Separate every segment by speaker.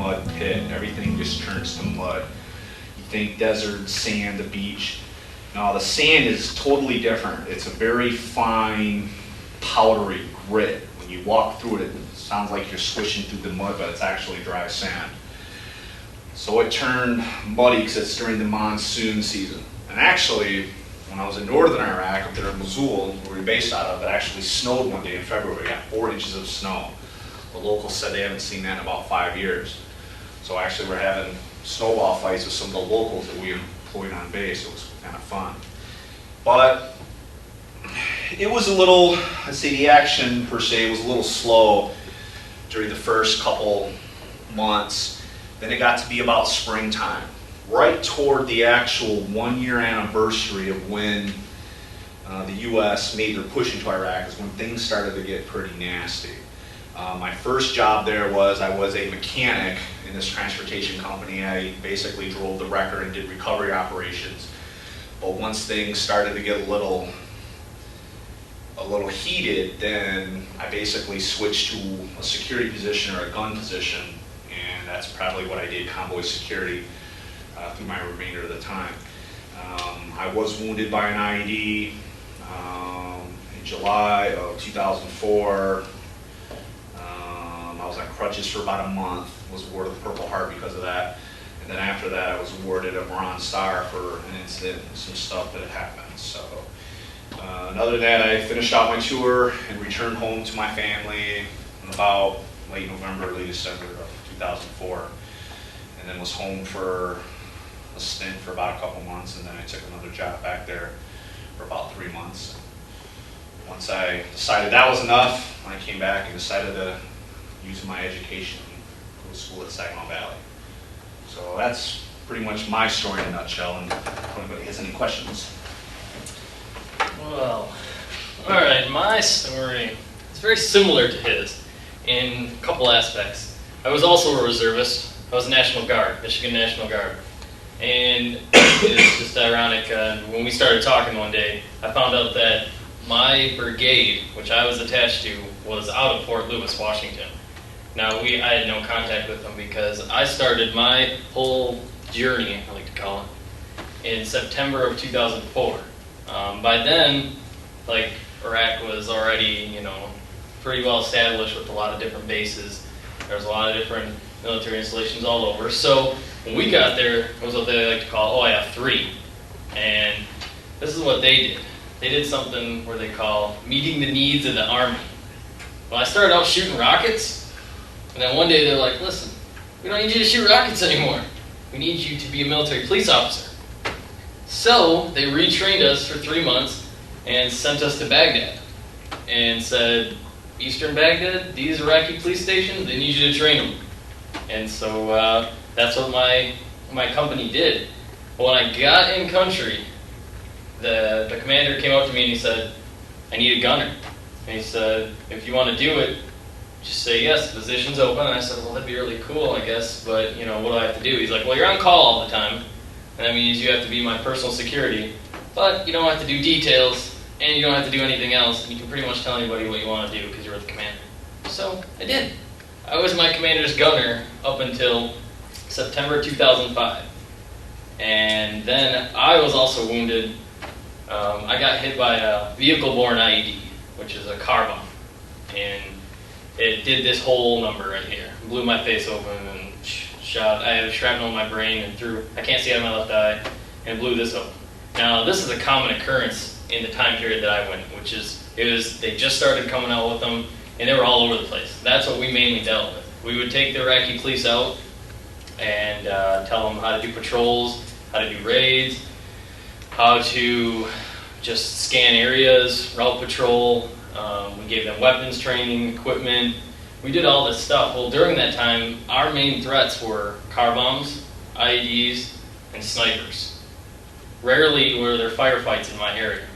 Speaker 1: mud pit. Everything just turns to mud. You think desert, sand, the beach. No, the sand is totally different. It's a very fine, powdery grit. When you walk through it, it sounds like you're squishing through the mud, but it's actually dry sand. So it turned muddy because it's during the monsoon season. And actually, when I was in northern Iraq, up there in Mosul, where we're based out of, it actually snowed one day in February. We got 4 inches of snow. The locals said they haven't seen that in about 5 years. So actually we're having snowball fights with some of the locals that we employed on base. It was kind of fun. But it was a little, I'd say the action per se was a little slow during the first couple months. Then it got to be about springtime. Right toward the actual 1-year anniversary of when the U.S. made their push into Iraq is when things started to get pretty nasty. My first job there was I was a mechanic in this transportation company. I basically drove the wrecker and did recovery operations. But once things started to get a little heated, then I basically switched to a security position or a gun position, and that's probably what I did, convoy security, through my remainder of the time. I was wounded by an IED in July of 2004. I was on crutches for about a month, was awarded the Purple Heart because of that. And then after that, I was awarded a Bronze Star for an incident and some stuff that had happened. So, and other than that, I finished out my tour and returned home to my family in about late November, early December of 2004. And then was home for a stint for about a couple months, and then I took another job back there for about 3 months. Once I decided that was enough, I came back and decided to use my education and go to school at Saginaw Valley. So that's pretty much my story in a nutshell, and if anybody has any questions.
Speaker 2: Well, all right, my story is very similar to his in a couple aspects. I was also a reservist. I was National Guard, Michigan National Guard. And it's just ironic, when we started talking one day, I found out that my brigade, which I was attached to, was out of Fort Lewis, Washington. Now, I had no contact with them because I started my whole journey, I like to call it, in September of 2004. By then, like, Iraq was already, pretty well established with a lot of different bases. There was a lot of different military installations all over. So when we got there, it was what they like to call OIF-3. And this is what they did. They did something where they call meeting the needs of the Army. Well, I started out shooting rockets, and then one day they're like, listen, we don't need you to shoot rockets anymore. We need you to be a military police officer. So they retrained us for 3 months and sent us to Baghdad and said, Eastern Baghdad, these Iraqi police stations, they need you to train them. And so that's what my company did. But when I got in country, the commander came up to me and he said, I need a gunner. And he said, if you want to do it, just say yes, the position's open. And I said, well, that'd be really cool, I guess, but what do I have to do? He's like, well, you're on call all the time, and that means you have to be my personal security, but you don't have to do details, and you don't have to do anything else, and you can pretty much tell anybody what you want to do because you're the commander. So I did. I was my commander's gunner up until September 2005. And then I was also wounded. I got hit by a vehicle-borne IED, which is a car bomb. And it did this whole number right here. Blew my face open and shot. I had shrapnel in my brain and I can't see out of my left eye, and blew this open. Now, this is a common occurrence in the time period that I went, they just started coming out with them, and they were all over the place. That's what we mainly dealt with. We would take the Iraqi police out and tell them how to do patrols, how to do raids, how to just scan areas, route patrol. We gave them weapons training, equipment. We did all this stuff. Well, during that time, our main threats were car bombs, IEDs, and snipers. Rarely were there firefights in my area.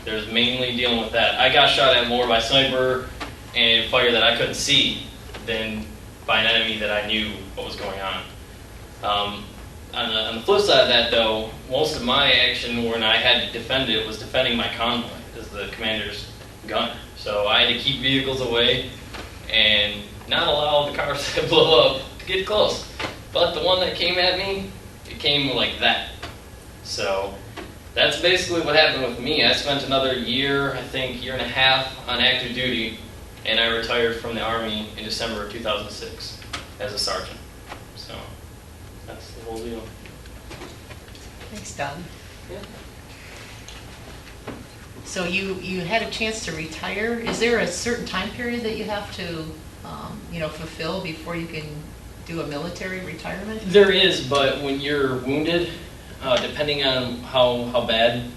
Speaker 2: There's mainly dealing with that. I got shot at more by sniper and fire that I couldn't see than by an enemy that I knew what was going on. On the flip side of that, though, most of my action when I had to defend it was defending my convoy as the commander's gunner. So I had to keep vehicles away and not allow the cars to blow up to get close. but the one that came at me, it came like that. So that's basically what happened with me. I spent another year, I think, year and a half on active duty, and I retired from the Army in December of 2006 as a sergeant. So that's the whole deal.
Speaker 3: Thanks, Don.
Speaker 2: Yeah.
Speaker 3: So you had a chance to retire. Is there a certain time period that you have to, fulfill before you can do a military retirement?
Speaker 2: There is, but when you're wounded, depending on how bad,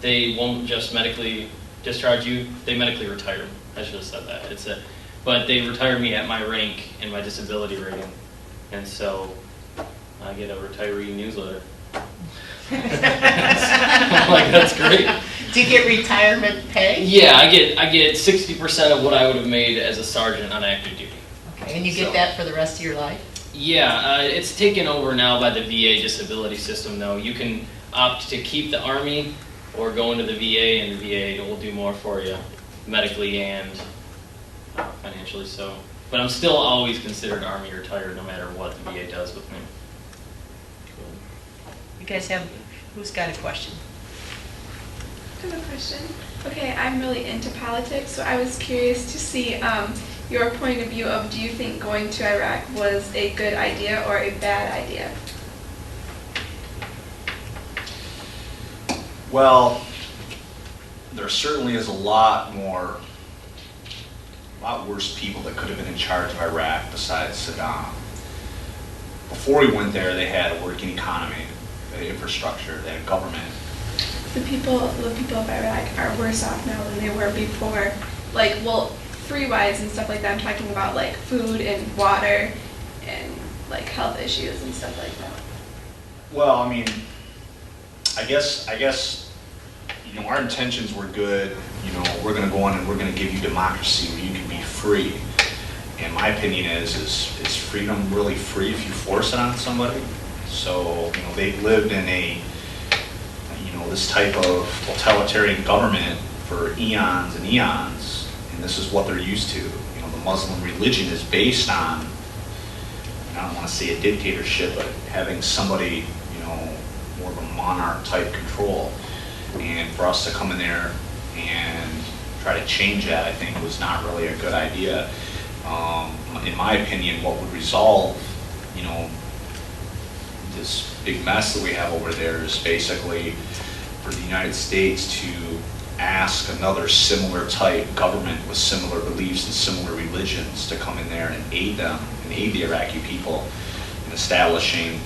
Speaker 2: they won't just medically discharge you. They medically retire. I should have said that. But they retired me at my rank and my disability rating, and so I get a retiree newsletter. Like, that's great.
Speaker 3: Do you get retirement pay?
Speaker 2: Yeah, I get 60% of what I would have made as a sergeant on active duty.
Speaker 3: Okay, and you get that for the rest of your life?
Speaker 2: Yeah, it's taken over now by the VA disability system, though. You can opt to keep the Army or go into the VA, and the VA will do more for you medically and financially. So, but I'm still always considered Army retired no matter what the VA does with me.
Speaker 3: You guys who's got a question?
Speaker 4: I have a question. Okay, I'm really into politics, so I was curious to see your point of view of, do you think going to Iraq was a good idea or a bad idea?
Speaker 1: Well, there certainly is a lot worse people that could have been in charge of Iraq besides Saddam. Before we went there, they had a working economy, they had infrastructure, they had government.
Speaker 4: The people of Iraq are worse off now than they were before. Like, well, free-wise and stuff like that. I'm talking about like food and water and like health issues and stuff like that.
Speaker 1: Well, I mean, I guess our intentions were good. We're going to go on and we're going to give you democracy where you can be free. And my opinion is freedom really free if you force it on somebody? So, they've lived in this type of totalitarian government for eons and eons, and this is what they're used to. The Muslim religion is based on, I don't want to say a dictatorship, but having somebody, more of a monarch type control. And for us to come in there and try to change that, I think was not really a good idea. In my opinion, what would resolve, this big mess that we have over there is basically for the United States to ask another similar type government with similar beliefs and similar religions to come in there and aid them and aid the Iraqi people in establishing,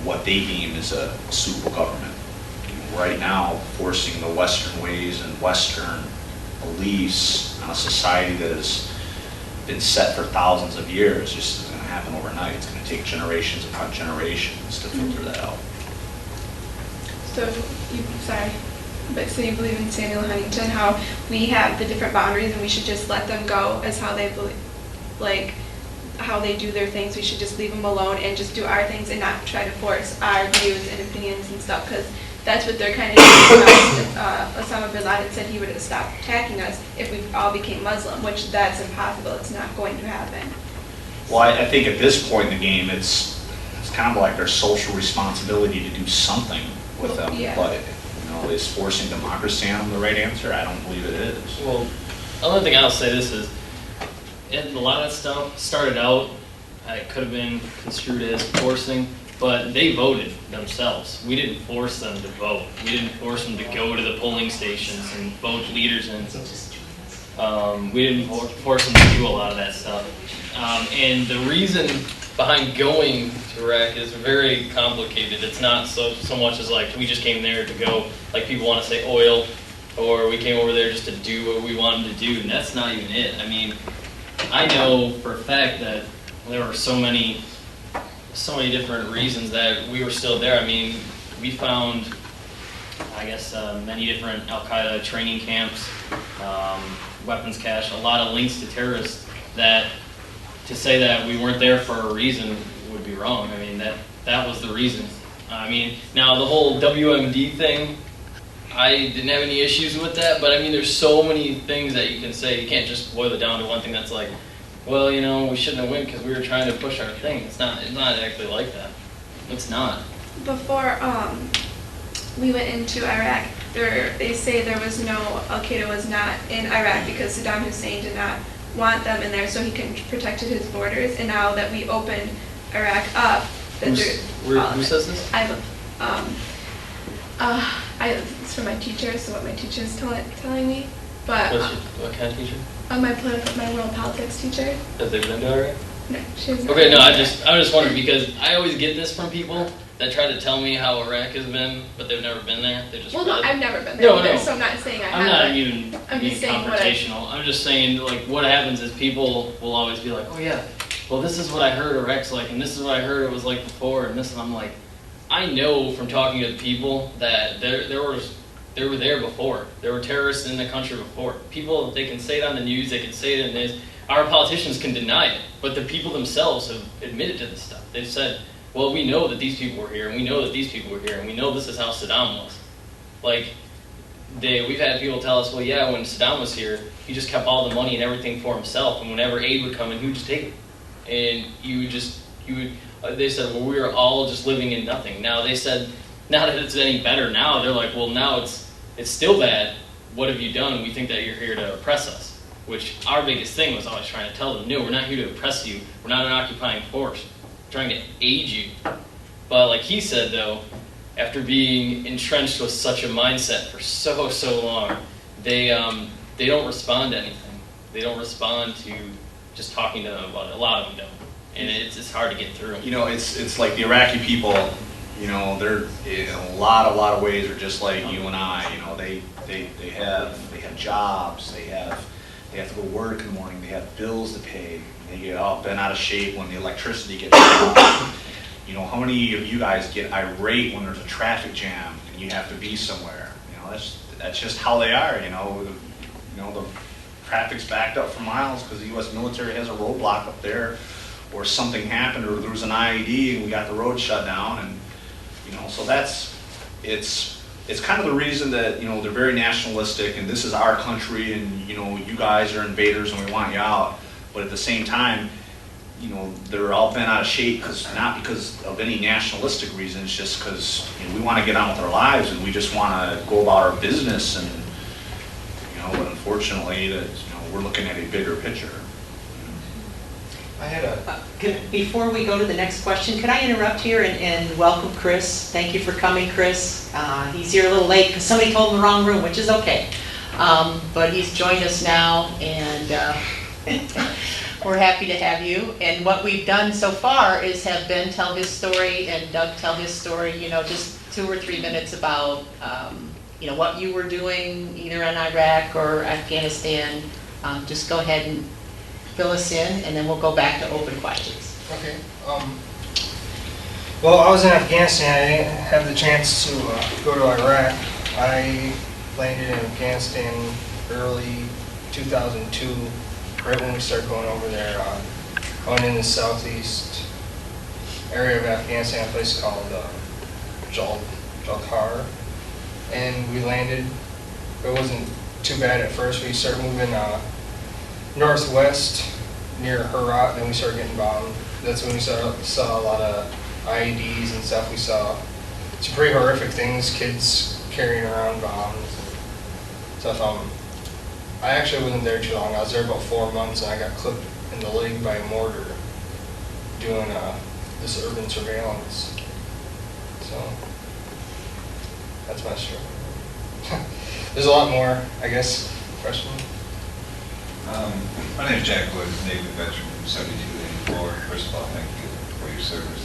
Speaker 1: what they deem as a suitable government. Right now, forcing the Western ways and Western beliefs on a society that has been set for thousands of years just isn't going to happen overnight. It's going to take generations upon generations to filter that out.
Speaker 4: So you believe in Samuel Huntington, how we have the different boundaries and we should just let them go as how they believe, like how they do their things. We should just leave them alone and just do our things and not try to force our views and opinions and stuff, because that's what they're kind of doing. Osama bin Laden said he would have stopped attacking us if we all became Muslim, which that's impossible. It's not going to happen.
Speaker 1: Well, I think at this point in the game, it's kind of like their social responsibility to do something with them.
Speaker 4: Yeah.
Speaker 1: But is forcing democracy on them the right answer? I don't believe it is.
Speaker 2: Well, another thing I'll say this is, a lot of that stuff started out, it could have been construed as forcing, but they voted themselves. We didn't force them to vote. We didn't force them to go to the polling stations and vote leaders in. We didn't force them to do a lot of that stuff. And the reason behind going to Iraq is very complicated. It's not so much as like we just came there to go, like people want to say oil, or we came over there just to do what we wanted to do, and that's not even it. I mean, I know for a fact that there were so many different reasons that we were still there. I mean, we found, many different Al-Qaeda training camps, weapons cache, a lot of links to terrorists that to say that we weren't there for a reason would be wrong. I mean, that was the reason. I mean, now the whole WMD thing, I didn't have any issues with that, but I mean, there's so many things that you can say. You can't just boil it down to one thing that's like, well, you know, we shouldn't have went because we were trying to push our thing. It's not actually like that. It's not.
Speaker 4: Before we went into Iraq, they say there was no, Al-Qaeda was not in Iraq because Saddam Hussein did not want them in there so he can protected his borders. And now that we opened Iraq up, that
Speaker 2: Who says this?
Speaker 4: It's from my teacher, so what my teacher is telling me. But
Speaker 2: What kind of teacher?
Speaker 4: my world politics teacher.
Speaker 2: Have they been to Iraq?
Speaker 4: No, she has not.
Speaker 2: Okay, no, I just wondered because I always get this from people that try to tell me how Iraq has been, but they've never been there. They just
Speaker 4: Well,
Speaker 2: read.
Speaker 4: no, I've never been there
Speaker 2: No,
Speaker 4: either,
Speaker 2: no.
Speaker 4: so I'm not saying I
Speaker 2: I'm
Speaker 4: haven't.
Speaker 2: not even
Speaker 4: I'm
Speaker 2: being
Speaker 4: just saying what I-
Speaker 2: confrontational. I'm just saying, like, what happens is people will always be like, oh yeah, well this is what I heard Iraq's like, and this is what I heard it was like before, and this, and I'm like, I know from talking to the people that they were there before. There were terrorists in the country before. People, they can say it on the news, they can say it in this. Our politicians can deny it, but the people themselves have admitted to this stuff. They've said, well, we know that these people were here, and we know that these people were here, and we know this is how Saddam was. Like, we've had people tell us, well, yeah, when Saddam was here, he just kept all the money and everything for himself, and whenever aid would come in, he would just take it. And they said, well, we were all just living in nothing. Now they said, not that it's any better now, they're like, well, now it's still bad. What have you done? We think that you're here to oppress us. Which our biggest thing was always trying to tell them, no, we're not here to oppress you. We're not an occupying force. We're trying to aid you. But like he said, though, after being entrenched with such a mindset for so long, they don't respond to anything. They don't respond to just talking to them about it. A lot of them don't. And it's hard to get through.
Speaker 1: You know, it's like the Iraqi people, you know, they're in a lot of ways are just like you and I. You know, they have jobs, they have to go to work in the morning, they have bills to pay, they get all bent out of shape when the electricity gets off. You know, how many of you guys get irate when there's a traffic jam and you have to be somewhere? You know, that's just how they are. You know, the traffic's backed up for miles because the U.S. military has a roadblock up there, or something happened, or there was an IED and we got the road shut down, and you know, so it's kind of the reason that, you know, they're very nationalistic and this is our country and, you know, you guys are invaders and we want you out. But at the same time, you know, they're all bent out of shape not because of any nationalistic reasons, just because, you know, we want to get on with our lives and we just want to go about our business. And, you know, but unfortunately, we're looking at a bigger picture.
Speaker 5: I had
Speaker 6: Before we go to the next question, could I interrupt here and welcome Chris? Thank you for coming, Chris. He's here a little late because somebody told him the wrong room, which is okay. But he's joined us now, and we're happy to have you. And what we've done so far is have Ben tell his story and Doug tell his story, you know, just 2 or 3 minutes about, you know, what you were doing either in Iraq or Afghanistan. Just go ahead and fill us in, and then we'll go back to open questions.
Speaker 5: Okay. Well, I was in Afghanistan. I didn't have the chance to go to Iraq. I landed in Afghanistan early 2002, right when we started going over there. Going in the southeast area of Afghanistan, a place called Jalkar, and we landed. It wasn't too bad at first. We started moving northwest near Herat, then we started getting bombed. That's when we saw a lot of IEDs and stuff. We saw some pretty horrific things, kids carrying around bombs, stuff. I actually wasn't there too long. I was there about 4 months, and I got clipped in the leg by a mortar doing this urban surveillance. So that's my story. There's a lot more, I guess. Question?
Speaker 7: My name is Jack Wood, Navy veteran from 7284. First of all, thank you for your service.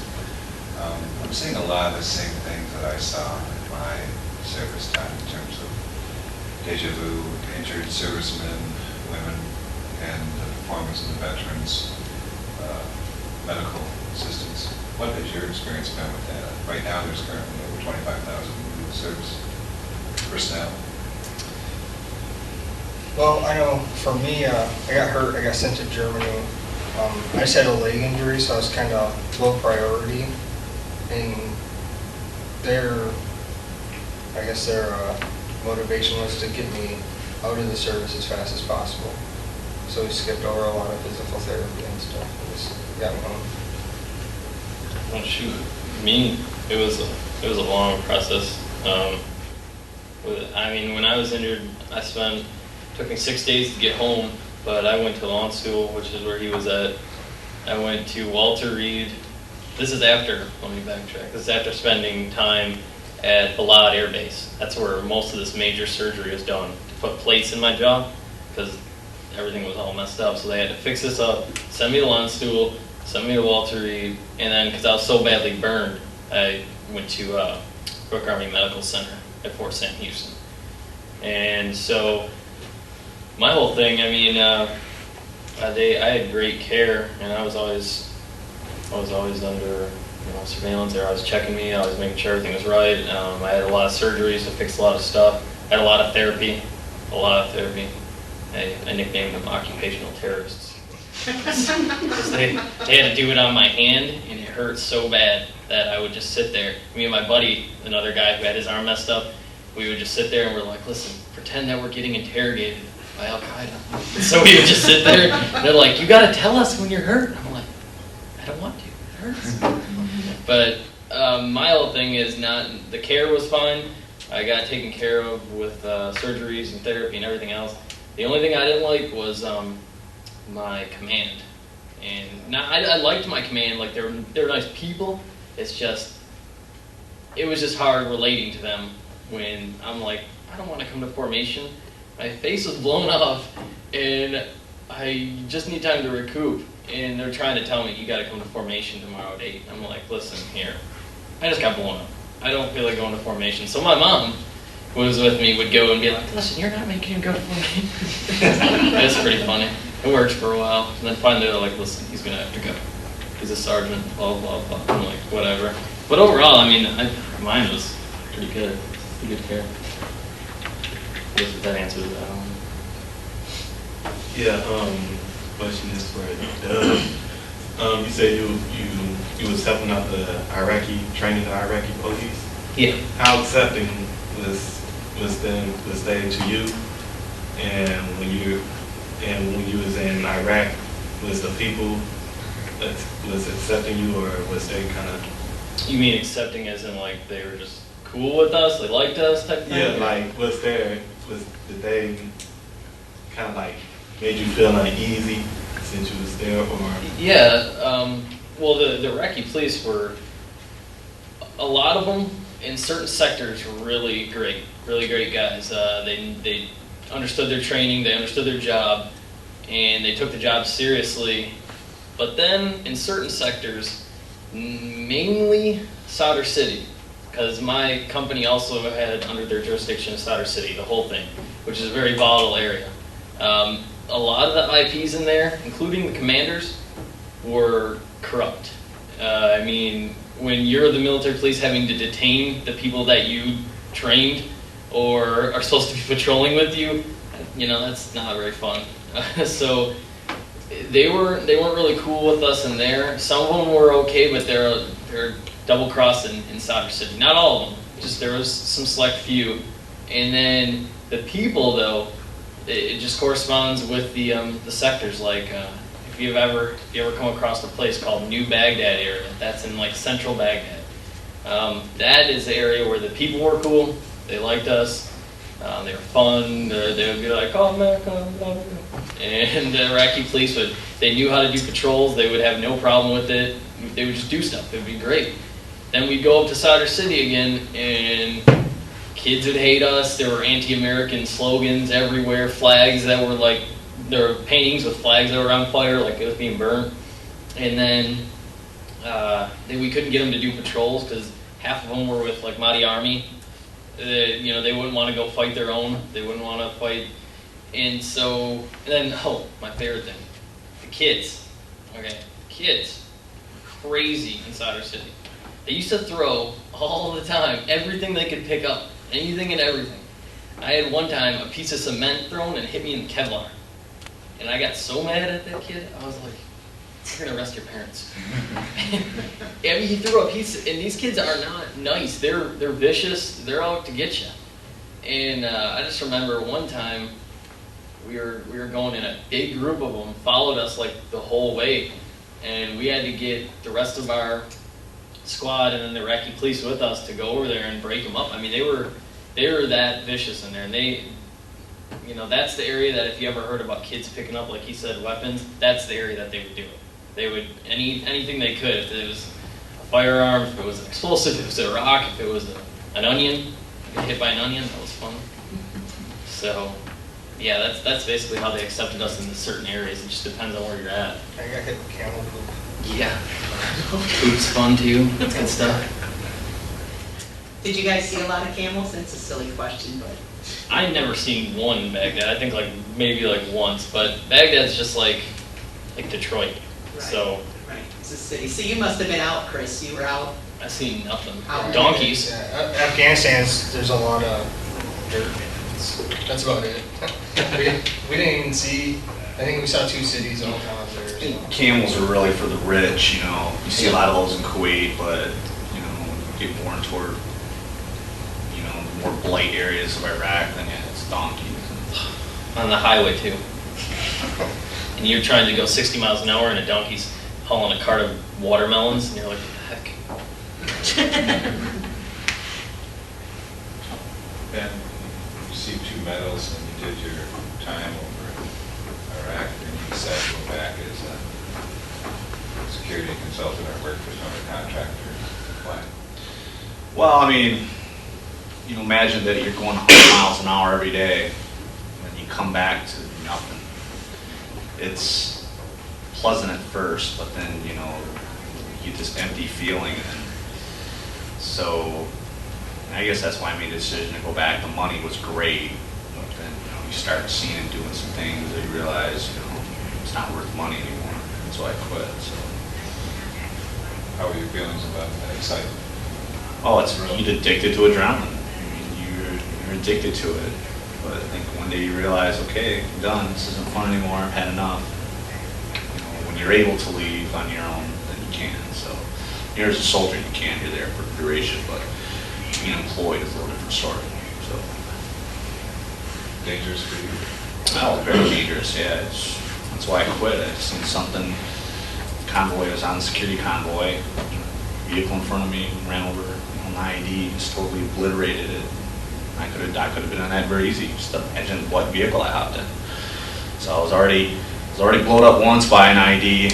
Speaker 7: I'm seeing a lot of the same things that I saw in my service time in terms of deja vu, injured servicemen, women, and the performance of the veterans, medical assistance. What has your experience been with that? Right now, there's currently over 25,000 new service personnel.
Speaker 5: Well, I know for me, I got hurt. I got sent to Germany. I just had a leg injury, so I was kind of low priority. And their motivation was to get me out of the service as fast as possible. So we skipped over a lot of physical therapy and stuff, and just got home.
Speaker 2: Oh shoot, me, it was a long process. I mean, when I was injured, took me 6 days to get home, but I went to law school, which is where he was at. I went to Walter Reed. Let me backtrack. This is after spending time at Balad Air Base. That's where most of this major surgery was done, to put plates in my jaw, because everything was all messed up. So they had to fix this up, send me to law school, send me to Walter Reed, and then, because I was so badly burned, I went to Brooke Army Medical Center at Fort Sam Houston. And so, my whole thing, I mean, I had great care, and I was always under surveillance. They were always checking me, always making sure everything was right. I had a lot of surgeries, I fixed a lot of stuff. I had a lot of therapy. I nicknamed them occupational terrorists. They had to do it on my hand, and it hurt so bad that I would just sit there. Me and my buddy, another guy who had his arm messed up, we would just sit there and we're like, listen, pretend that we're getting interrogated by Al-Qaeda. So we would just sit there, and they're like, you gotta tell us when you're hurt. And I'm like, I don't want to, it hurts. But my whole thing is the care was fine. I got taken care of with surgeries and therapy and everything else. The only thing I didn't like was my command. And I liked my command, like they were nice people. It's just, it was just hard relating to them when I'm like, I don't want to come to formation. My face was blown off, and I just need time to recoup. And they're trying to tell me, you got to come to formation tomorrow at 8. I'm like, listen, here, I just got blown up. I don't feel like going to formation. So my mom, who was with me, would go and be like, listen, you're not making him go to formation. It's pretty funny. It worked for a while. And then finally they're like, listen, he's going to have to go. He's a sergeant, blah, blah, blah. I'm like, whatever. But overall, I mean, mine was pretty good. Pretty good care. I guess if that answers that.
Speaker 8: Question is for Doug. You said you was helping out training the Iraqi police.
Speaker 2: Yeah.
Speaker 8: How accepting was they to you? And when you was in Iraq, was the people that was accepting you, or was they kind of?
Speaker 2: You mean accepting as in like they were just cool with us, they liked us type thing?
Speaker 8: Yeah, like did they kind of like made you feel uneasy since you was there, or?
Speaker 2: Yeah, well the Iraqi police were, a lot of them in certain sectors were really great guys. They understood their training, they understood their job, and they took the job seriously. But then in certain sectors, mainly Sadr City, because my company also had under their jurisdiction Sadr City, the whole thing, which is a very volatile area. A lot of the IPs in there, including the commanders, were corrupt. I mean, when you're the military police having to detain the people that you trained or are supposed to be patrolling with you, that's not very fun. So they weren't really cool with us in there. Some of them were okay, but they're double-crossed in Sadr City. Not all of them. Just there was some select few. And then the people, though, it just corresponds with the sectors. Like if you ever come across a place called New Baghdad area, that's in like central Baghdad. That is the area where the people were cool. They liked us. They were fun. They would be like, "Oh man, come on." And the Iraqi police they knew how to do patrols. They would have no problem with it. They would just do stuff. It would be great. Then we'd go up to Sadr City again, and kids would hate us. There were anti-American slogans everywhere, flags that were like, there were paintings with flags that were on fire, like it was being burned. And then we couldn't get them to do patrols because half of them were with like Mahdi Army. They wouldn't want to go fight their own. They wouldn't want to fight. And then my favorite thing, the kids. Okay, kids, crazy in Sadr City. They used to throw all the time, everything they could pick up, anything and everything. I had one time a piece of cement thrown and hit me in Kevlar. And I got so mad at that kid, I was like, you're going to arrest your parents. I mean, he threw a piece, and these kids are not nice. They're vicious. They're out to get you. And I just remember one time, we were going in a big group of them, followed us like the whole way, and we had to get the rest of our squad and then the Iraqi police with us to go over there and break them up. I mean, they were that vicious in there, and they, you know, that's the area that if you ever heard about kids picking up, like he said, weapons, that's the area that they would do it. They would, anything they could, if it was a firearm, if it was an explosive, if it was a rock, if it was an onion, get hit by an onion, that was fun. So, yeah, that's basically how they accepted us in certain areas. It just depends on where you're at.
Speaker 5: I got hit with camel poop.
Speaker 2: Yeah. Food's fun too. That's good stuff.
Speaker 6: Did you guys see a lot of camels? It's a silly question, but.
Speaker 2: I never seen one in Baghdad. I think like maybe like once, but Baghdad's just like Detroit.
Speaker 6: Right.
Speaker 2: So
Speaker 6: Right, it's a city. So you must have been out, Chris. You were out.
Speaker 2: I seen nothing.
Speaker 6: Out.
Speaker 2: Donkeys.
Speaker 5: Yeah, Afghanistan's, there's a lot of dirt. That's about it. we didn't even see, I think we saw 2 cities all time there. So.
Speaker 1: Camels are really for the rich, you know. You see a lot of those in Kuwait, but, you know, when you get more toward, you know, the more blight areas of Iraq, then yeah, it's donkeys.
Speaker 2: On the highway too. And you're trying to go 60 miles an hour and a donkey's hauling a cart of watermelons, and you're like, heck.
Speaker 7: Ben, you received 2 medals and you did your time over in Iraq, and you decided to go back as a security consultant or work for some other contractor. Why?
Speaker 1: Well, I mean, you know, imagine that you're going 100 miles an hour every day, and you come back to nothing. It's pleasant at first, but then, you know, you get this empty feeling. And so I guess that's why I made the decision to go back. The money was great, but then, you know, you start seeing and doing some things that you realize, you know, it's not worth money anymore. That's why I quit. So.
Speaker 7: How were your feelings about that excitement?
Speaker 1: Oh, it's you get addicted to adrenaline. I mean, you're addicted to it. But I think one day you realize, okay, I'm done. This isn't fun anymore. I've had enough. You know, when you're able to leave on your own, then you can. So, you're as a soldier, you can. You're there for duration, but being employed is a little different story. So,
Speaker 7: Dangerous for you?
Speaker 1: oh, very dangerous. Yeah, that's why I quit. I just seen something. Convoy was on the security convoy. Vehicle in front of me ran over an IED, just totally obliterated it. I could have been on that very easy. Just imagine what vehicle I hopped in. So I was already blown up once by an IED,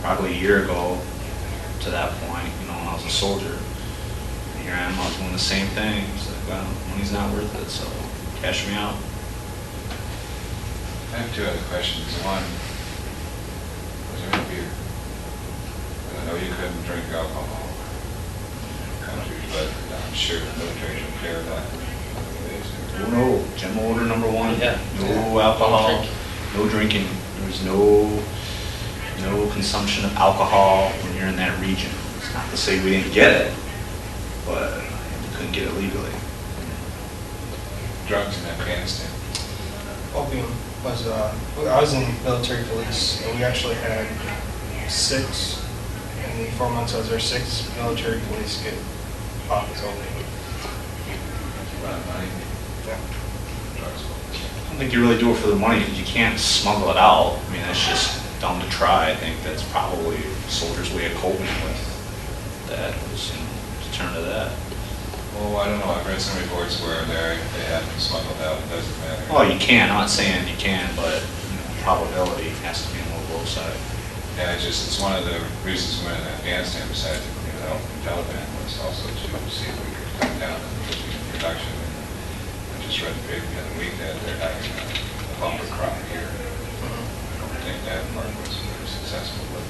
Speaker 1: probably a year ago to that point, you know, when I was a soldier. And here I am, I was doing the same thing. It's like, well, money's not worth it, so cash me out.
Speaker 7: I have 2 other questions. One, was there any beer? I know you couldn't drink alcohol in countries, but I'm sure the military took care of that.
Speaker 1: Oh no, general order number 1.
Speaker 2: Yeah.
Speaker 1: No alcohol,
Speaker 2: Don't drink.
Speaker 1: no drinking. There's no consumption of alcohol when you're in that region. It's not to say we didn't get it, but we couldn't get it legally.
Speaker 7: Drugs in Afghanistan.
Speaker 5: Opium was, I was in military police, and we actually had 6, in the 4 months I was there, 6 military police get pockets opium.
Speaker 7: Run money.
Speaker 5: Yeah.
Speaker 7: Drugs.
Speaker 1: I don't think you really do it for the money because you can't smuggle it out. I mean, that's just dumb to try. I think that's probably a soldier's way of coping with that, was, you know, to turn to that.
Speaker 7: Well, I don't know. I've read some reports where they have them smuggled out. It doesn't matter.
Speaker 1: Well, you can. I'm not saying you can, but you know, probability has to be on the low side.
Speaker 7: Yeah, it's one of the reasons we went to Afghanistan besides help the Taliban was also to see if we could cut down on the production. I just read the paper the other week that they're having a bumper crop here. I don't think that part was very successful, but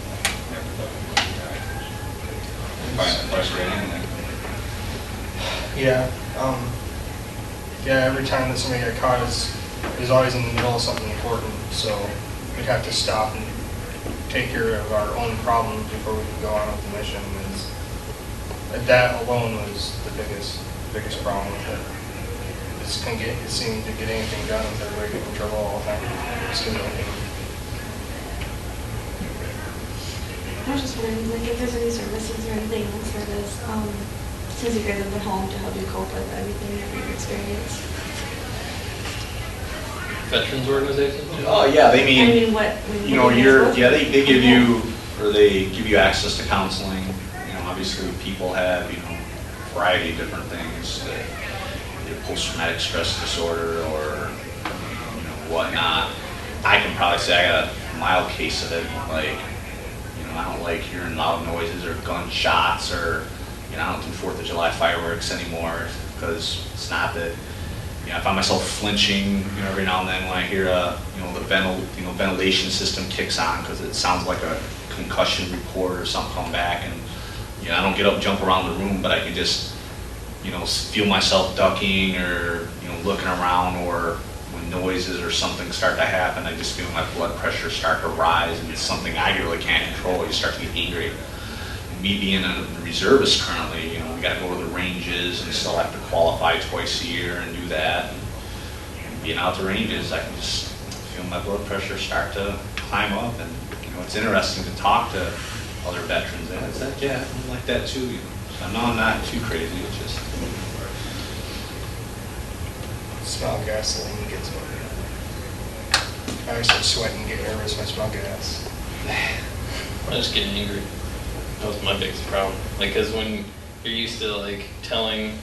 Speaker 7: never thought it would be that. I find it frustrating.
Speaker 5: Yeah, every time that somebody got caught is always in the middle of something important, so we'd have to stop and take care of our own problems before we could go on with the mission. That alone was the biggest problem with it. Just couldn't seem to get anything done with everybody getting in trouble all the time. Just couldn't do anything.
Speaker 4: I was just wondering, like, if there's any services or anything else that is, since you guys have been home to help you cope with everything that you've experienced.
Speaker 2: veterans organizations?
Speaker 1: Oh, yeah, they
Speaker 4: I
Speaker 1: mean,
Speaker 4: mean, what?
Speaker 1: you know, they give you, or they give you access to counseling. You know, obviously people have, you know, a variety of different things, that, post-traumatic stress disorder or, you know, whatnot. I can probably say I got a mild case of it, like, you know, I don't like hearing loud noises or gunshots or, you know, I don't do 4th of July fireworks anymore, because it's not that, you know, I find myself flinching, you know, every now and then when I hear you know, the ventilation system kicks on, because it sounds like a concussion report or something coming back, and, you know, I don't get up and jump around the room, but I can just, you know, feel myself ducking or, you know, looking around, or when noises or something start to happen, I just feel my blood pressure start to rise, and it's something I really can't control. You start to get angry. Me being a reservist currently, you know, we got to go to the ranges and still have to qualify twice a year and do that. And being out the ranges, I can just feel my blood pressure start to climb up, and, you know, it's interesting to talk to other veterans, and it's like, yeah, I'm like that too, you know. So no, I'm not too crazy, it's just.
Speaker 5: Smell gasoline gets me. I always start sweating, get nervous when I smell gas.
Speaker 2: I just get angry. That was my biggest problem. Like, because when you're used to, like, telling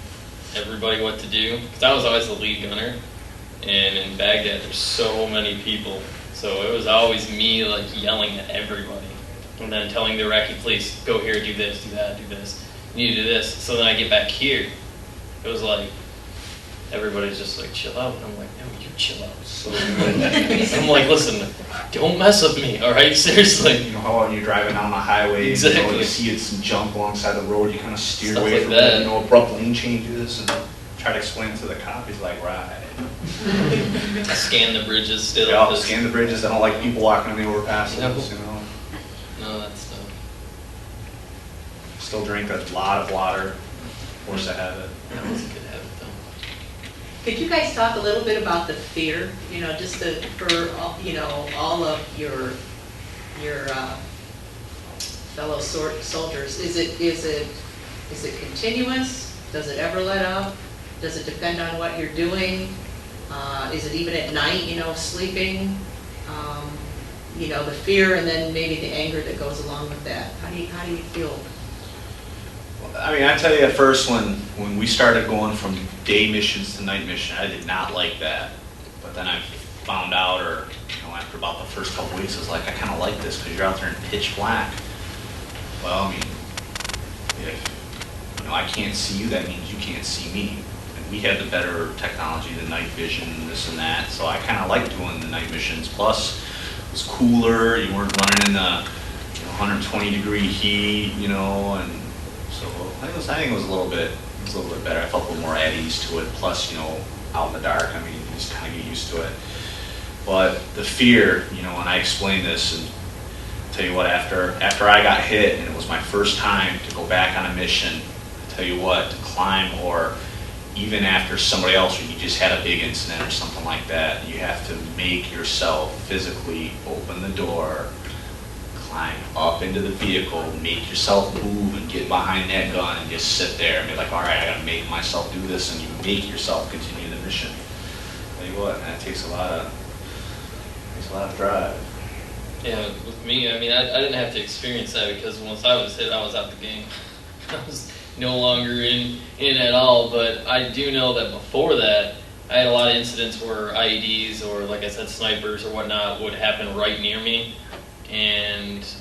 Speaker 2: everybody what to do, because I was always the lead gunner, and in Baghdad there's so many people, so it was always me, like, yelling at everybody, and then telling the Iraqi police, go here, do this, do that, do this, you need to do this. So then I get back here, it was like, everybody's just like, chill out. And I'm like, no, you chill out. So I'm like, listen, don't mess with me, all right? Seriously.
Speaker 1: You know how when you're driving down the highway,
Speaker 2: Exactly.
Speaker 1: you know, you see some junk alongside the road, you kind of steer
Speaker 2: Stuff
Speaker 1: away
Speaker 2: like
Speaker 1: from
Speaker 2: that.
Speaker 1: it, you know, abrupt lane changes, and try to explain it to the cop. He's like, right.
Speaker 2: I scan the bridges still.
Speaker 1: Yeah, I'll
Speaker 2: 'cause-
Speaker 1: scan the bridges. I don't like people walking on the overpasses,
Speaker 2: Yep.
Speaker 1: you know.
Speaker 2: No, that's stuff.
Speaker 1: Still drink a lot of water. Force a habit.
Speaker 2: That was a good habit, though.
Speaker 6: Could you guys talk a little bit about the fear, you know, just for, you know, all of your fellow soldiers? Is it continuous? Does it ever let up? Does it depend on what you're doing? Is it even at night, you know, sleeping? You know, the fear and then maybe the anger that goes along with that. How do you feel?
Speaker 1: I mean, I tell you at first when we started going from day missions to night mission, I did not like that. But then I found out, or, you know, after about the first couple weeks, I was like, I kind of like this because you're out there in pitch black. Well, I mean, if, you know, I can't see you, that means you can't see me. And we had the better technology, the night vision, this and that. So I kind of liked doing the night missions. Plus, it was cooler. You weren't running in the 120-degree heat, you know, and so I think it was a little bit better. I felt a little more at ease to it. Plus, you know, out in the dark, I mean, you just kind of get used to it. But the fear, you know, and I explained this, and I'll tell you what, after I got hit, and it was my first time to go back on a mission, I tell you what, to climb, or even after somebody else, or you just had a big incident or something like that, you have to make yourself physically open the door, climb up into the vehicle, make yourself move and get behind that gun and just sit there and be like, all right, I gotta make myself do this, and you make yourself continue the mission. Tell you what, that takes a lot of drive.
Speaker 2: Yeah, with me, I mean, I didn't have to experience that because once I was hit, I was out the game. I was no longer in at all, but I do know that before that, I had a lot of incidents where IEDs or, like I said, snipers or whatnot would happen right near me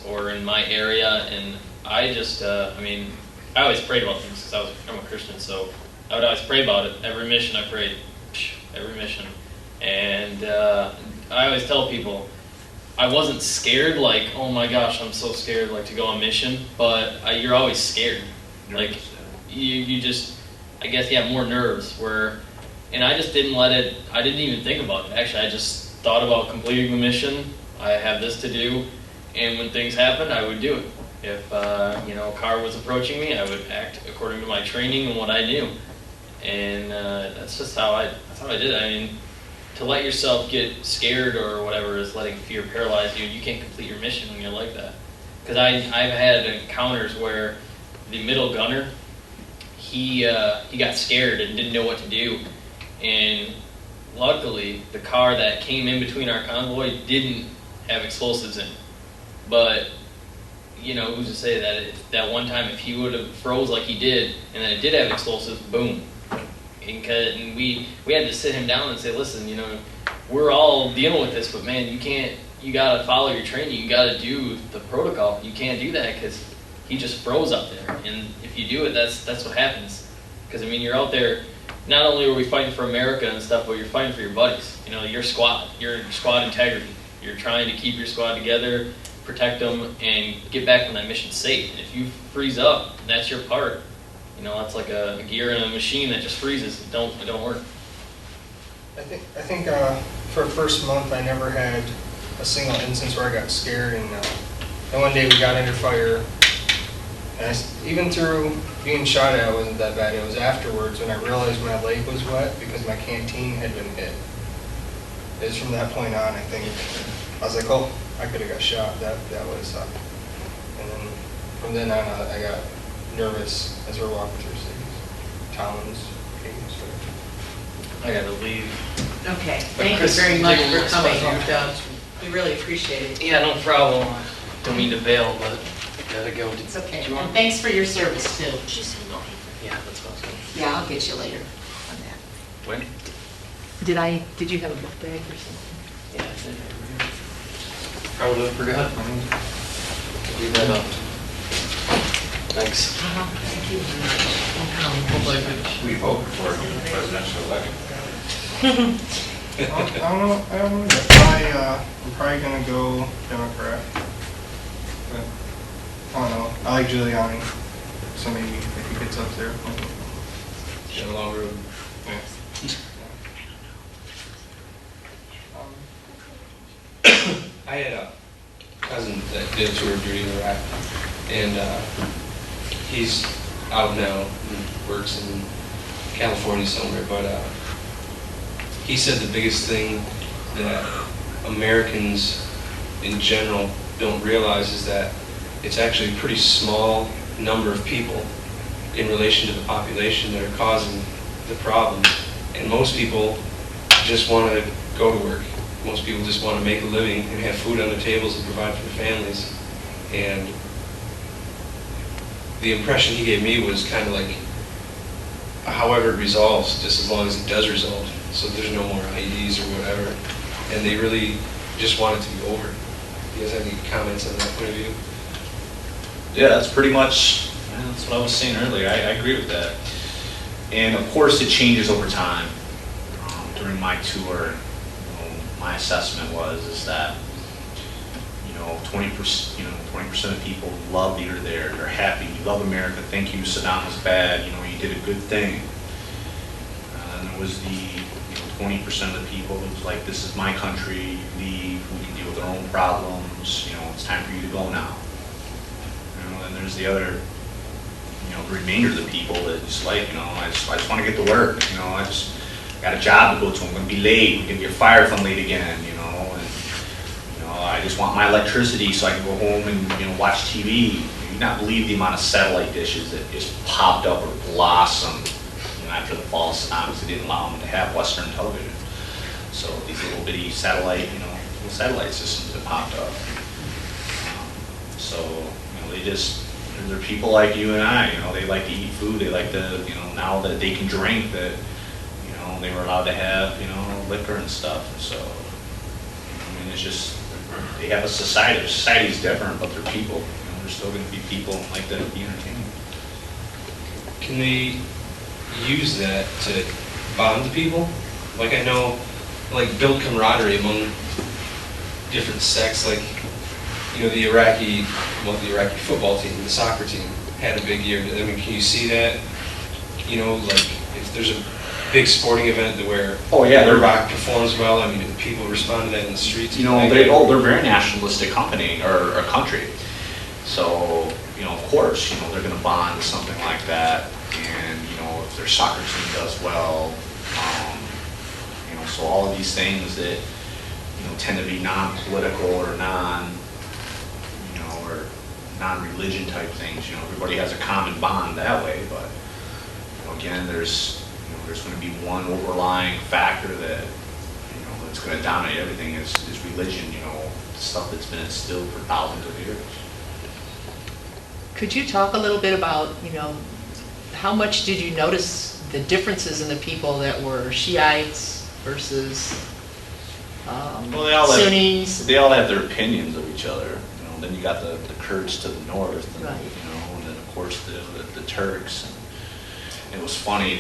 Speaker 2: or in my area, and I just, I mean, I always prayed about things because I'm a Christian, so I would always pray about it. Every mission I prayed, every mission. And I always tell people, I wasn't scared, like, oh my gosh, I'm so scared, like, to go on mission, but you're always scared. Like, you just, I guess you have more nerves and I just didn't I didn't even think about it. Actually, I just thought about completing the mission. I have this to do, and when things happened, I would do it. If, a car was approaching me, I would act according to my training and what I knew. And that's just how I did it. I mean, to let yourself get scared or whatever is letting fear paralyze you. You can't complete your mission when you're like that. Because I've had encounters where the middle gunner, he got scared and didn't know what to do. And luckily, the car that came in between our convoy didn't have explosives in it. But, you know, who's to say that that one time if he would have froze like he did, and then it did have explosives, boom. And we had to sit him down and say, listen, you know, we're all dealing with this, but man, you gotta follow your training, you gotta do the protocol. You can't do that because he just froze up there. And if you do it, that's what happens. Because, I mean, you're out there, not only are we fighting for America and stuff, but you're fighting for your buddies. You know, your squad integrity. You're trying to keep your squad together, protect them, and get back from that mission safe. And if you freeze up, that's your part. You know, that's like a gear in a machine that just freezes. It don't work.
Speaker 5: I think for the first month I never had a single instance where I got scared, and one day we got under fire, and even through being shot at, it wasn't that bad. It was afterwards when I realized my leg was wet because my canteen had been hit. It was from that point on, I think, I was like, oh, I could have got shot. That was, and then from then on I got nervous as we're walking through cities, towns, caves.
Speaker 2: I gotta leave.
Speaker 6: Okay,
Speaker 2: But
Speaker 6: thank you
Speaker 2: Chris,
Speaker 6: very much
Speaker 2: take a
Speaker 6: for
Speaker 2: little
Speaker 6: coming.
Speaker 2: spot
Speaker 6: We really appreciate it.
Speaker 2: Yeah, no problem. Don't mean to bail, but gotta go.
Speaker 6: It's okay.
Speaker 2: Do you
Speaker 6: And
Speaker 2: want?
Speaker 6: thanks for your service, too.
Speaker 2: Yeah, that's what I was going.
Speaker 6: Yeah, I'll get you later on that.
Speaker 2: When?
Speaker 3: Did you have a book bag or something?
Speaker 2: Yeah, I did. Probably forgot. Leave that up. Thanks.
Speaker 6: Thank you very much.
Speaker 7: We voted for a presidential election.
Speaker 5: I don't know. I'm probably gonna go Democrat. But I don't know. I like Giuliani, so maybe if he gets up there.
Speaker 2: Got a long road.
Speaker 5: Yeah.
Speaker 9: I had a cousin that did a tour of duty in Iraq, and he's out now and works in California somewhere, but he said the biggest thing that Americans in general don't realize is that it's actually a pretty small number of people in relation to the population that are causing the problem. And most people just want to go to work. Most people just want to make a living and have food on their tables and provide for their families. And the impression he gave me was kind of like, however it resolves, just as long as it does resolve, so there's no more IEDs or whatever. And they really just want it to be over. Do you guys have any comments on that point of view?
Speaker 1: Yeah, that's pretty much, that's what I was saying earlier. I agree with that. And of course, it changes over time. During my tour, my assessment is that 20% of people love that you're there. They're happy. You love America. Thank you. Saddam was bad. You did a good thing. And there was the 20% of the people that was like, this is my country. Leave. We can deal with our own problems. It's time for you to go now. And there's the other, the remainder of the people that just like, I just want to get to work. I just got a job to go to. I'm going to be late. I'm going to get fired if I'm late again. I just want my electricity so I can go home and watch TV. You do not believe the amount of satellite dishes that just popped up or blossomed after the fall of Saddam, because they didn't allow them to have Western television. So these little bitty satellite systems that popped up. They're people like you and I. They like to eat food. They like to, now that they can drink, that they were allowed to have liquor and stuff. And so it's just. They have a society. Their society's different, but they're people. They're still going to be people like that to be entertained.
Speaker 9: Can they use that to bond the people? Like, I know, build camaraderie among different sects. Like, the Iraqi football team, the soccer team, had a big year. I mean, can you see that? If there's a big sporting event where Iraq performs well, I mean, people respond to that in the streets.
Speaker 1: They're very nationalistic company or country. So, of course, they're going to bond with something like that. And, if their soccer team does well, so all of these things that, tend to be non-political or or non-religion type things, everybody has a common bond that way. But, again, there's going to be one overlying factor that what's going to dominate everything is religion, stuff that's been instilled for thousands of years.
Speaker 3: Could you talk a little bit about, how much did you notice the differences in the people that were Shiites versus
Speaker 1: Well,
Speaker 3: Sunnis?
Speaker 1: they all have their opinions of each other. Then you got the Kurds to the north, and,
Speaker 3: Right.
Speaker 1: and then of course the Turks. And it was funny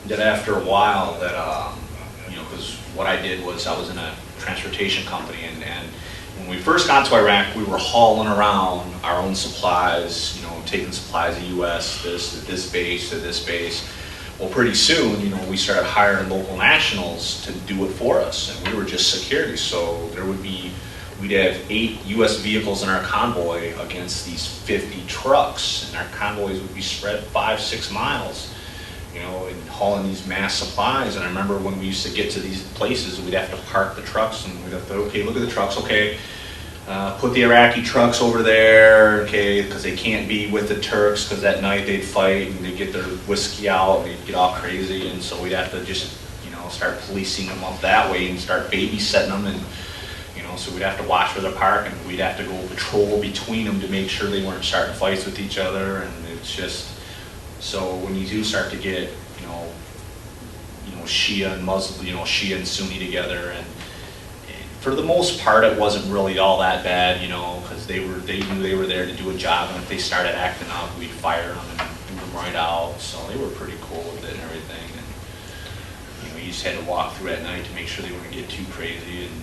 Speaker 1: that after a while that because what I did was I was in a transportation company, and when we first got to Iraq, we were hauling around our own supplies, taking supplies to U.S. this base to this base. Well, pretty soon, we started hiring local nationals to do it for us, and we were just security. So we'd have 8 U.S. vehicles in our convoy against these 50 trucks, and our convoys would be spread 5-6 miles, and hauling these mass supplies. And I remember when we used to get to these places, we'd have to park the trucks, and we'd have to, okay, look at the trucks, okay, put the Iraqi trucks over there, okay, because they can't be with the Turks, because that night they'd fight, and they'd get their whiskey out, and they'd get all crazy, and so we'd have to just, start policing them up that way, and start babysitting them, and so we'd have to watch where they're parking. We'd have to go patrol between them to make sure they weren't starting fights with each other. And it's just, so when you do start to get, Shia and Muslim, Shia and Sunni together, and for the most part, it wasn't really all that bad, because they knew they were there to do a job, and if they started acting up, we'd fire them and boot them right out. So they were pretty cool with it and everything. And you just had to walk through at night to make sure they wouldn't get too crazy. And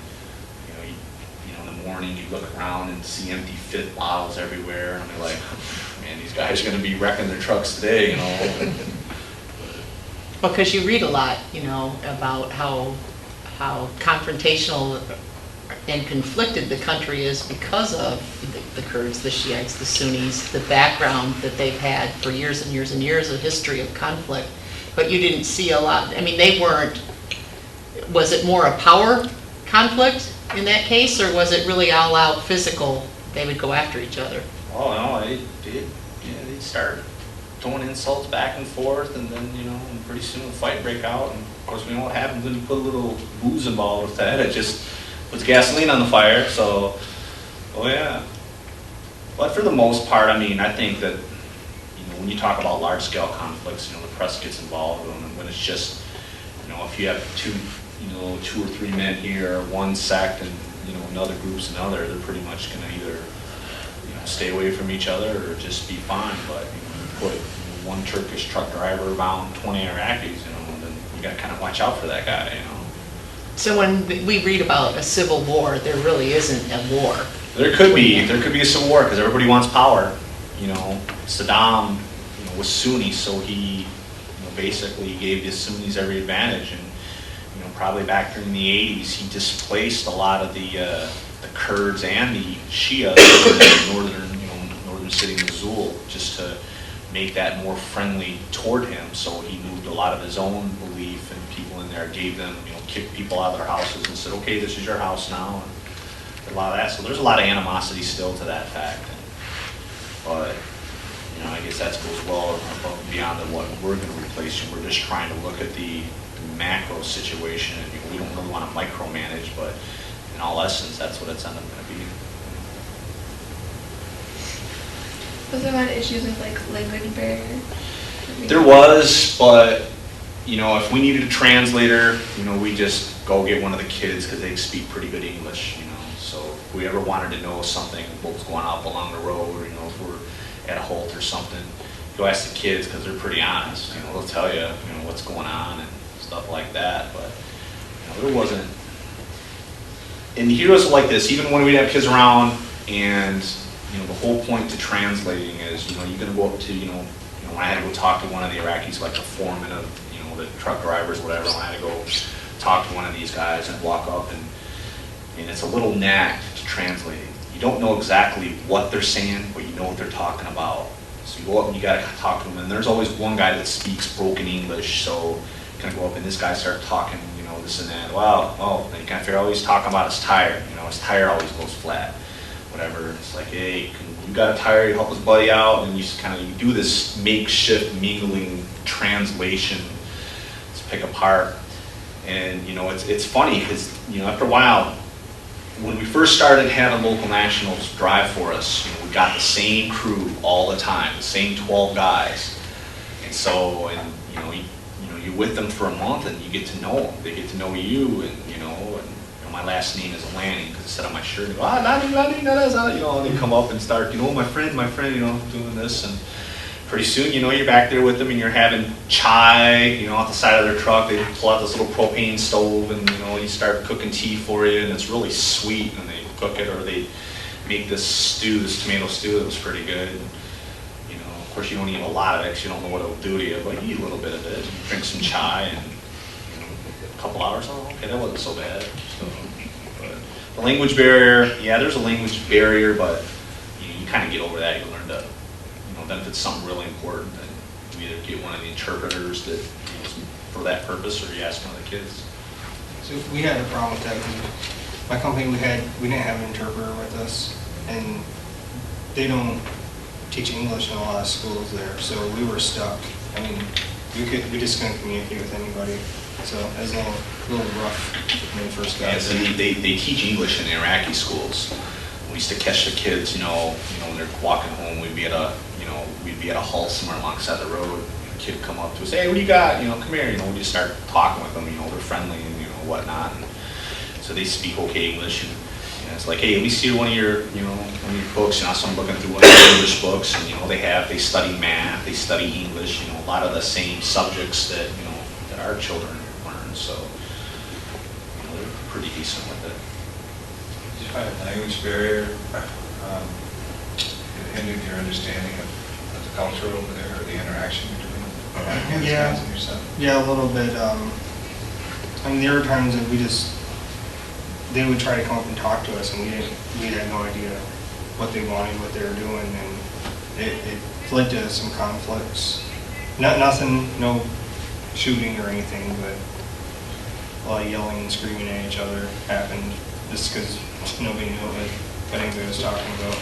Speaker 1: in the morning, you look around and see empty fit bottles everywhere, and you're like, man, these guys are going to be wrecking their trucks today,
Speaker 3: Well, because you read a lot, about how confrontational and conflicted the country is because of the Kurds, the Shiites, the Sunnis, the background that they've had for years and years and years of history of conflict. But you didn't see a lot. I mean, was it more a power conflict in that case, or was it really all out physical? They would go after each other.
Speaker 1: Oh no, they'd start throwing insults back and forth, and then and pretty soon a fight break out. And of course, we know what happens when you put a little booze involved with that. It just puts gasoline on the fire. So, oh yeah. But for the most part, I think that when you talk about large scale conflicts, the press gets involved when it's just if you have two or three men here, one sect, and another group's another, they're pretty much going to either stay away from each other or just be fine. But you put one Turkish truck driver around 20 Iraqis, then you got to kind of watch out for that guy.
Speaker 3: So when we read about a civil war, there really isn't a war.
Speaker 1: There could be a civil war because everybody wants power. Saddam was Sunni, so he basically gave the Sunnis every advantage, and probably back during the 80s, he displaced a lot of the Kurds and the Shia in northern city Mosul, just to make that more friendly toward him. So he moved a lot of his own belief, and people in there gave them, kicked people out of their houses and said, okay, this is your house now, and a lot of that. So there's a lot of animosity still to that fact. But I guess that goes well above and beyond what we're going to replace. We're just trying to look at the macro situation, and we don't really want to micromanage, but in all essence, that's what it's ended up going to be.
Speaker 4: Was there a lot of issues with language barrier?
Speaker 1: There was, but if we needed a translator, we just go get one of the kids because they speak pretty good English. So if we ever wanted to know something, what was going up along the road, or if we're at a halt or something, go ask the kids because they're pretty honest. They'll tell you, what's going on and stuff like that. But there wasn't. And heroes like this, even when we have kids around, and the whole point to translating is, you're going to go up to, when I had to go talk to one of the Iraqis, like the foreman of, the truck drivers, whatever, when I had to go talk to one of these guys and walk up, and it's a little knack to translating. You don't know exactly what they're saying, but you know what they're talking about. So you go up and you got to talk to them, and there's always one guy that speaks broken English, so you kind of go up and this guy starts talking, this and that. Wow, then you kind of figure out he's talking about his tire. His tire always goes flat, whatever. It's like, hey, you got a tire, you help his buddy out, and you just you do this makeshift mingling translation to pick apart. And, you know, it's funny because, you know, after a while, when we first started having local nationals drive for us, you know, we got the same crew all the time, the same 12 guys. And so, and, you're with them for a month and you get to know them. They get to know you, and, you know, my last name is Lanning because it said on my shirt, Lanning, you know, and they come up and start, you know, my friend, you know, doing this. And pretty soon, you know, you're back there with them and you're having chai, you know, off the side of their truck. They pull out this little propane stove and, you know, you start cooking tea for you, and it's really sweet, and they cook it, or they make this stew, this tomato stew that was pretty good. You know, of course, you don't eat a lot of it because you don't know what it'll do to you, but you eat a little bit of it. You drink some chai, and, you know, a couple hours, oh, okay, that wasn't so bad. So, but the language barrier, yeah, there's a language barrier, but you kind of get over that. You learn to, then if it's something really important, then you either get one of the interpreters that, you know, is for that purpose, or you ask one of the kids.
Speaker 5: So we had a problem with that because my company, we didn't have an interpreter with us, and they don't teach English in a lot of schools there, so we were stuck. I mean, we just couldn't communicate with anybody, so it was a little rough when we first got
Speaker 1: Yeah, so
Speaker 5: there.
Speaker 1: they teach English in the Iraqi schools. We used to catch the kids, you know, when they're walking home, we'd be at a halt somewhere alongside the road. A kid come up to us, hey, what do you got? You know, come here. You know, we just start talking with them. You know, they're friendly and, you know, whatnot. And so they speak okay English. And, you know, it's like, hey, let me see one of your books. You know, so I'm looking through one of the English books, and, you know, they study math, they study English. You know, a lot of the same subjects that, you know, that our children learn. So, you know, they're pretty decent with it.
Speaker 7: Did you find a language barrier hindered your understanding of the culture over there, or the interaction between the guys and yourself?
Speaker 5: Yeah, a little bit. I mean, there were times that they would try to come up and talk to us, and we had no idea what they wanted, what they were doing, and it led to some conflicts. Nothing, no shooting or anything, but a lot of yelling and screaming at each other happened just because nobody knew what anybody was talking about.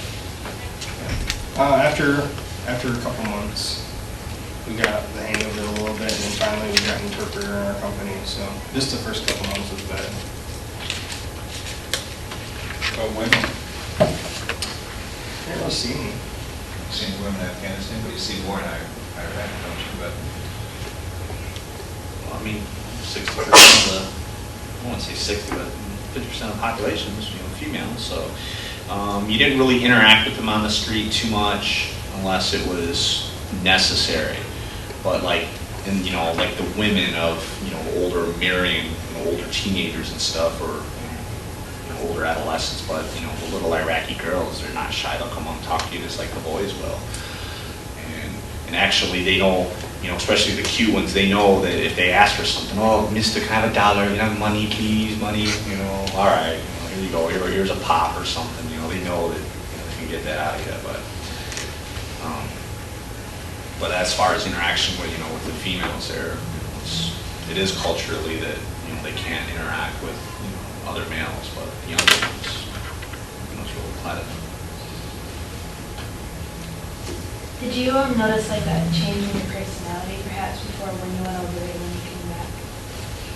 Speaker 5: After a couple months, we got the hang of it a little bit, and then finally we got an interpreter in our company, so just the first couple months was bad.
Speaker 7: About women,
Speaker 5: I never seen
Speaker 7: you've seen women in Afghanistan, but you see more in Iraq, don't you? But
Speaker 1: Well, I mean, 60% of the, I won't say 60, but 50% of the population is, you know, female. So you didn't really interact with them on the street too much unless it was necessary. But like, and, you know, like the women of, you know, older marrying, you know, older teenagers and stuff, or, you know, older adolescents. But, you know, the little Iraqi girls, they're not shy. They'll come up and talk to you just like the boys will. And actually, they don't, you know, especially the cute ones, they know that if they ask for something, oh, mister, can I have $1? You know, money, please, money, you know, all right, you know, here you go, here's a pop or something, you know, they know that, you know, they can get that out of you, but as far as interaction with, you know, with the females there, you know, it is culturally that, you know, they can't interact with, you know, other males, but the younger ones, you know, it's really pleasant.
Speaker 10: Did you notice like a change in your personality perhaps before when you went over there when you came back?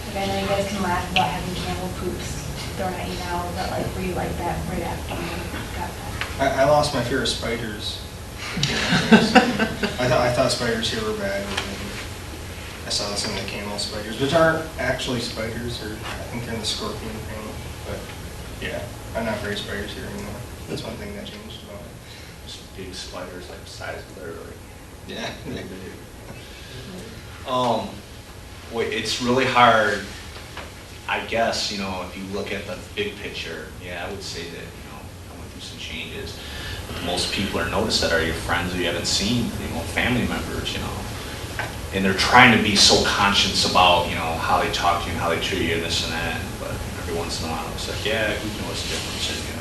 Speaker 10: Like I know you guys can laugh about having camel poops thrown at you now, but like were you like that right after you got back?
Speaker 5: I lost my fear of spiders. I thought spiders here were bad, and then I saw some of the camel spiders, which aren't actually spiders, or I think they're in the scorpion family. But yeah, I'm not afraid of spiders here anymore. That's one thing that changed about it.
Speaker 1: Just big spiders like the size of their, like,
Speaker 5: Yeah.
Speaker 1: Wait, it's really hard, I guess, you know, if you look at the big picture, yeah, I would say that, you know, I went through some changes. Most people are noticed that are your friends who you haven't seen, you know, family members, you know. And they're trying to be so conscious about, you know, how they talk to you and how they treat you and this and that. But every once in a while, it's like, yeah, you know, it's a difference in you.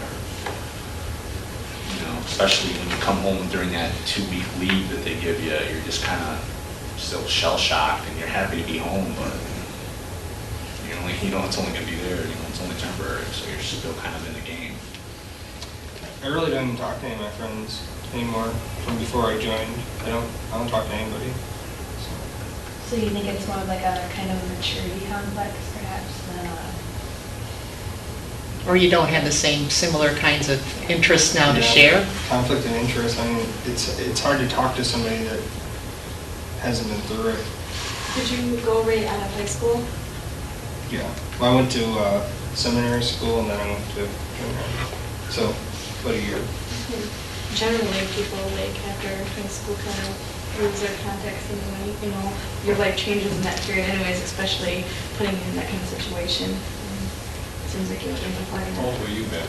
Speaker 1: You know, especially when you come home during that 2-week leave that they give you, you're just kind of still shell-shocked and you're happy to be home, but you know it's only going to be there, you know, it's only temporary, so you're still kind of in the game.
Speaker 5: I really don't even talk to any of my friends anymore from before I joined. I don't talk to anybody. So.
Speaker 10: So you think it's more of like a kind of a maturity complex perhaps than
Speaker 3: Or you don't have the same similar kinds of interests now to
Speaker 5: Yeah,
Speaker 3: share?
Speaker 5: Conflict of interest, I mean, it's hard to talk to somebody that hasn't been through it.
Speaker 10: Did you go right out of high school?
Speaker 5: Yeah. Well, I went to seminary school and then I went to junior high. So, about a year.
Speaker 10: Generally, people like after high school kind of lose their context anyway, you know, your life changes in that period anyways, especially putting you in that kind of situation. Seems like you're amplifying
Speaker 7: How
Speaker 10: that.
Speaker 7: old were you, Ben?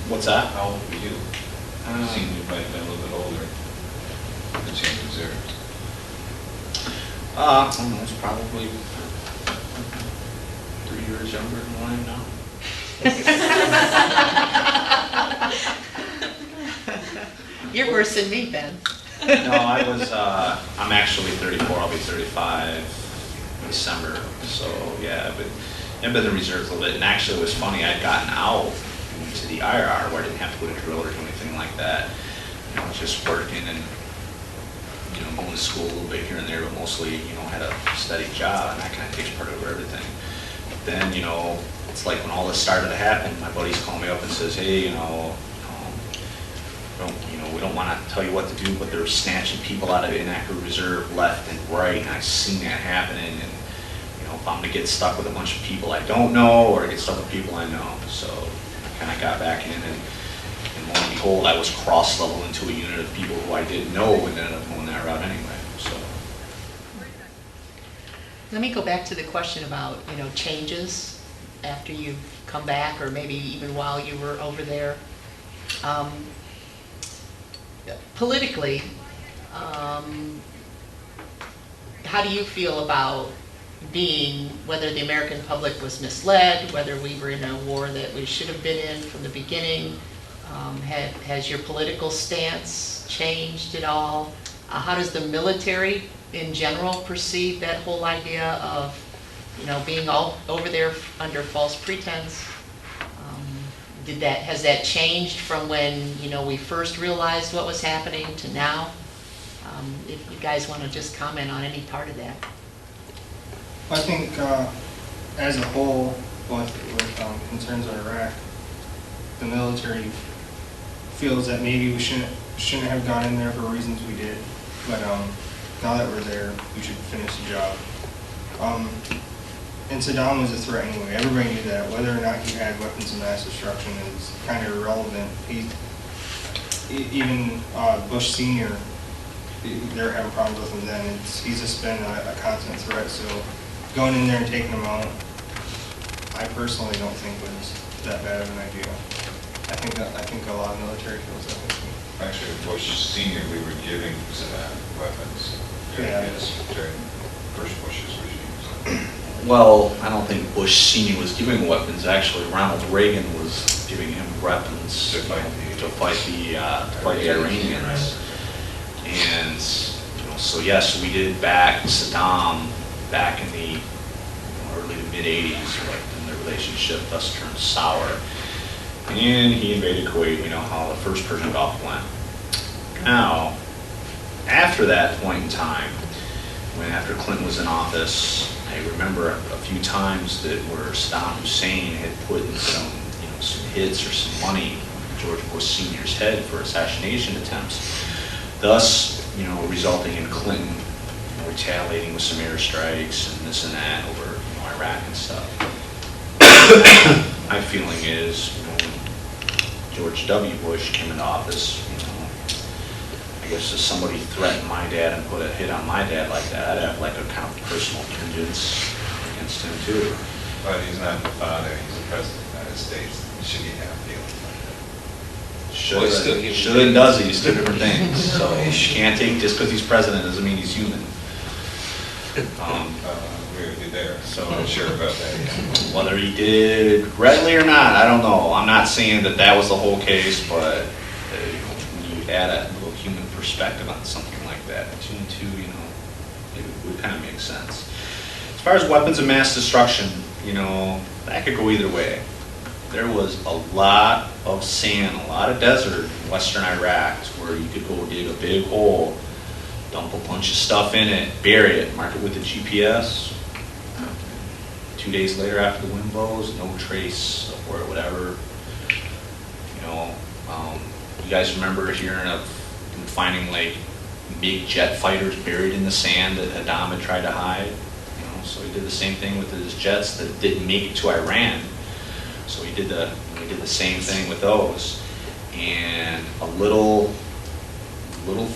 Speaker 1: What's that?
Speaker 7: How old were you? It seemed you might have been a little bit older. The change observed.
Speaker 1: I don't know, it's probably 3 years younger than what I am now.
Speaker 3: You're worse than me, Ben.
Speaker 1: No, I'm actually 34, I'll be 35 in December, so yeah, but I've been in the reserves a little bit, and actually it was funny, I'd gotten out to the IR where I didn't have to go to drill or do anything like that. You know, I was just working and, you know, going to school a little bit here and there, but mostly, you know, had a steady job, and that kind of takes part over everything. But then, you know, it's like when all this started to happen, my buddies call me up and says, hey, we don't want to tell you what to do, but they're snatching people out of inactive reserve left and right, and I've seen that happening, and, you know, if I'm going to get stuck with a bunch of people I don't know, or get stuck with people I know, so I kind of got back in, and lo and behold, I was cross-leveled into a unit of people who I didn't know, and ended up going that route anyway, so.
Speaker 3: Let me go back to the question about, you know, changes after you've come back, or maybe even while you were over there. Politically, how do you feel about whether the American public was misled, whether we were in a war that we should have been in from the beginning? Has your political stance changed at all? How does the military in general perceive that whole idea of, you know, being all over there under false pretense? Has that changed from when, you know, we first realized what was happening to now? If you guys want to just comment on any part of that.
Speaker 5: I think as a whole, with concerns of Iraq, the military feels that maybe we shouldn't have gone in there for reasons we did, but now that we're there, we should finish the job. And Saddam was a threat anyway. Everybody knew that. Whether or not he had weapons of mass destruction is kind of irrelevant. Even Bush Sr., they're having problems with him then. He's just been a constant threat. So going in there and taking him out, I personally don't think was that bad of an idea. I think a lot of military feels that way.
Speaker 7: Actually, Bush Senior, we were giving weapons during first Bush's regime.
Speaker 1: Well, I don't think Bush Sr. was giving weapons. Actually, Ronald Reagan was giving him weapons to fight the Iranians. And you know, so yes, we did back Saddam back in the early to mid '80s, but then the relationship thus turned sour. And he invaded Kuwait. We know how the first Persian Gulf went. Now, after that point in time, after Clinton was in office, I remember a few times that where Saddam Hussein had put in some hits or some money in George Bush Sr.'s head for assassination attempts, thus, resulting in Clinton retaliating with some airstrikes and this and that over Iraq and stuff. My feeling is, when George W. Bush came into office, I guess if somebody threatened my dad and put a hit on my dad like that, I'd have like a kind of personal vengeance against him too.
Speaker 7: But he's not the father, he's the president of the United States. Should he have feelings like that?
Speaker 1: Should and does, he's two different things. So you can't take, just because he's president doesn't mean he's human.
Speaker 7: Agree with you there,
Speaker 1: So-
Speaker 7: I'm not sure about that.
Speaker 1: Whether he did readily or not, I don't know. I'm not saying that that was the whole case, but when you add a little human perspective on something like that, two and two, it would kind of make sense. As far as weapons of mass destruction, that could go either way. There was a lot of sand, a lot of desert in western Iraq where you could go dig a big hole dump a bunch of stuff in it, bury it, mark it with the GPS. 2 days later after the wind blows, no trace of where, whatever. You know, you guys remember hearing of finding like big jet fighters buried in the sand that Saddam had tried to hide? You know, so he did the same thing with his jets that didn't make it to Iran. So we did the same thing with those. And a little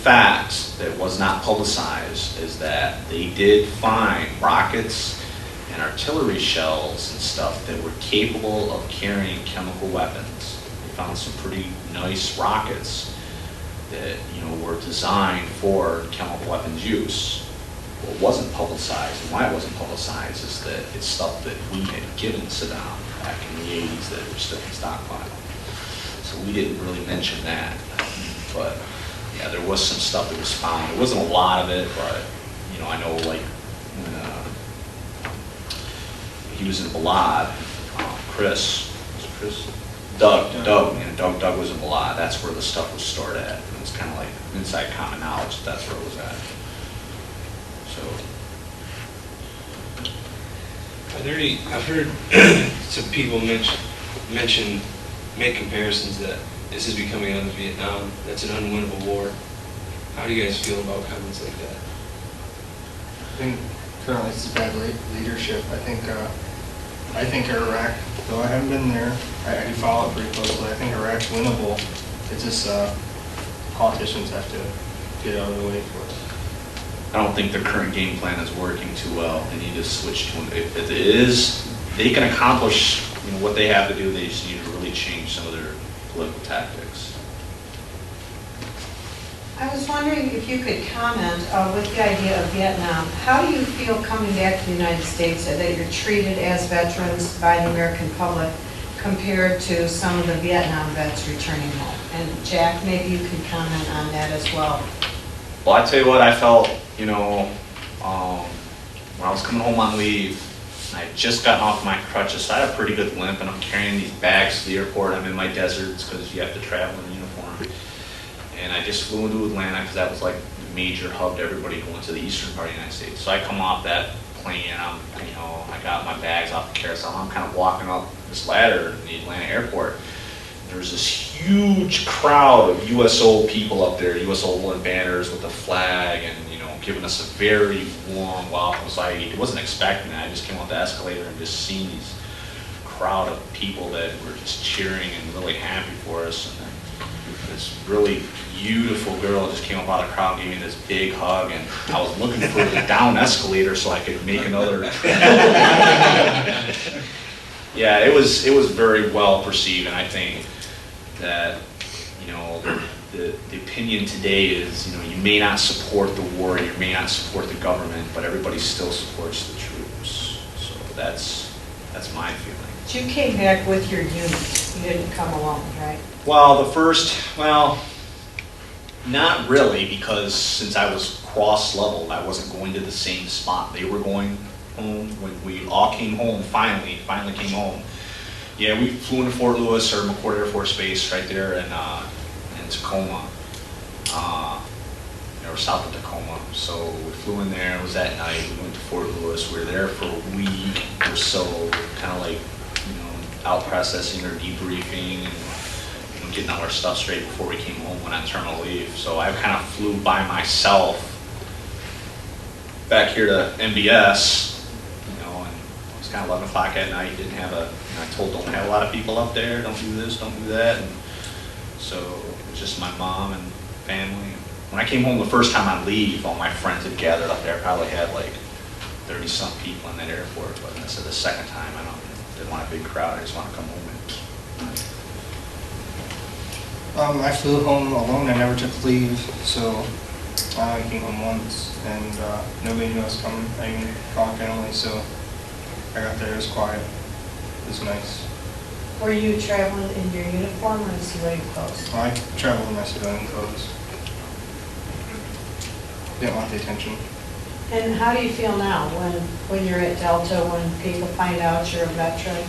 Speaker 1: fact that was not publicized is that they did find rockets and artillery shells and stuff that were capable of carrying chemical weapons. They found some pretty nice rockets that, you know, were designed for chemical weapons use. What wasn't publicized, and why it wasn't publicized, is that it's stuff that we had given Saddam back in the 80s that were still in stockpile. So we didn't really mention that. But yeah, there was some stuff that was found. There wasn't a lot of it, but you know, I know like when he was in Balad, Doug was in Balad. That's where the stuff was stored at. And it's kind of like inside common knowledge that that's where it was at. So.
Speaker 9: Are there any, I've heard some people make comparisons that this is becoming another Vietnam. That's an unwinnable war. How do you guys feel about comments like that?
Speaker 5: I think currently it's bad leadership. I think Iraq, though I haven't been there, I do follow it pretty closely. I think Iraq's winnable. It's just politicians have to get out of the way for it.
Speaker 1: I don't think their current game plan is working too well. They need to switch to, if it is, they can accomplish, you know, what they have to do. They just need to really change some of their political tactics.
Speaker 6: I was wondering if you could comment with the idea of Vietnam. How do you feel coming back to the United States that you're treated as veterans by the American public compared to some of the Vietnam vets returning home? And Jack, maybe you can comment on that as well.
Speaker 1: Well, I tell you what, I felt, you know, when I was coming home on leave, I had just gotten off my crutches, so I had a pretty good limp, and I'm carrying these bags to the airport. I'm in my deserts because you have to travel in uniform. And I just flew into Atlanta because that was like the major hub to everybody going to the eastern part of the United States. So I come off that plane, and I got my bags off the carousel. I'm kind of walking up this ladder in the Atlanta airport. There's this huge crowd of USO people up there, USO woolen banners with the flag, and giving us a very warm welcome. So I wasn't expecting that. I just came off the escalator and just seen these crowd of people that were just cheering and really happy for us. And then this really beautiful girl just came up out of the crowd and gave me this big hug, and I was looking for the down escalator so I could make another. Yeah, it was very well perceived, and I think that the opinion today is, you may not support the war, you may not support the government, but everybody still supports the troops. So that's my feeling.
Speaker 6: But you came back with your unit. You didn't come alone, right?
Speaker 1: Well, not really, because since I was cross-leveled, I wasn't going to the same spot. They were going home. When we all came home, finally came home. Yeah, we flew into Fort Lewis, or McCord Air Force Base right there in Tacoma, or south of Tacoma. So we flew in there. It was that night. We went to Fort Lewis. We were there for a week or so, kind of like, out processing or debriefing and getting all our stuff straight before we came home, went on terminal leave. So I kind of flew by myself back here to MBS, and it was kind of 11 o'clock at night. Didn't have I told don't have a lot of people up there. Don't do this, don't do that. And so it was just my mom and family. When I came home the first time on leave, all my friends had gathered up there. I probably had like 30-some people in that airport. But I said the second time, I didn't want a big crowd. I just want to come home.
Speaker 5: I flew home alone. I never took leave, so I came home once, and nobody knew I was coming. I even called family, so I got there. It was quiet. It was nice.
Speaker 6: Were you traveling in your uniform or in civilian clothes?
Speaker 5: I traveled in my civilian clothes. Didn't want the attention.
Speaker 6: And how do you feel now when you're at Delta, when people find out you're a veteran?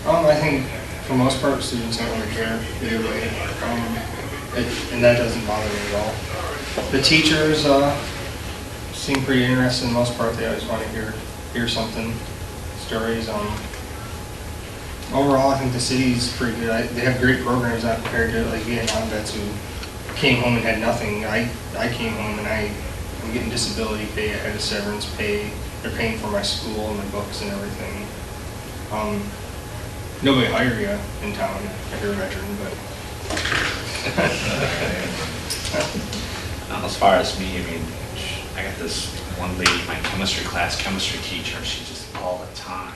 Speaker 5: I think for most part, students don't really care either way. And that doesn't bother me at all. The teachers seem pretty interested in the most part. They always want to hear something, stories. Overall, I think the city's pretty good. They have great programs out compared to like Vietnam vets who came home and had nothing. I came home and I'm getting disability pay. I had a severance pay. They're paying for my school and my books and everything. Nobody hire you in town if you're a veteran, but.
Speaker 1: As far as me, I mean, I got this one lady, my chemistry class chemistry teacher, she just all the time.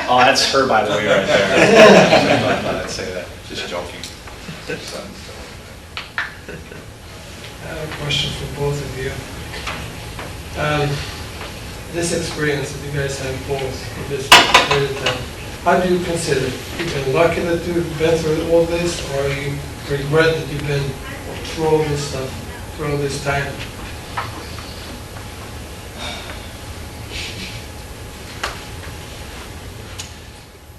Speaker 1: Oh, that's her, by the way, right there. I thought I'd say that, just joking.
Speaker 11: I have a question for both of you. This experience that you guys have both in this period of time, how do you consider it? You've been lucky that you've been through all this, or you regret that you've been through all this stuff, through all this time?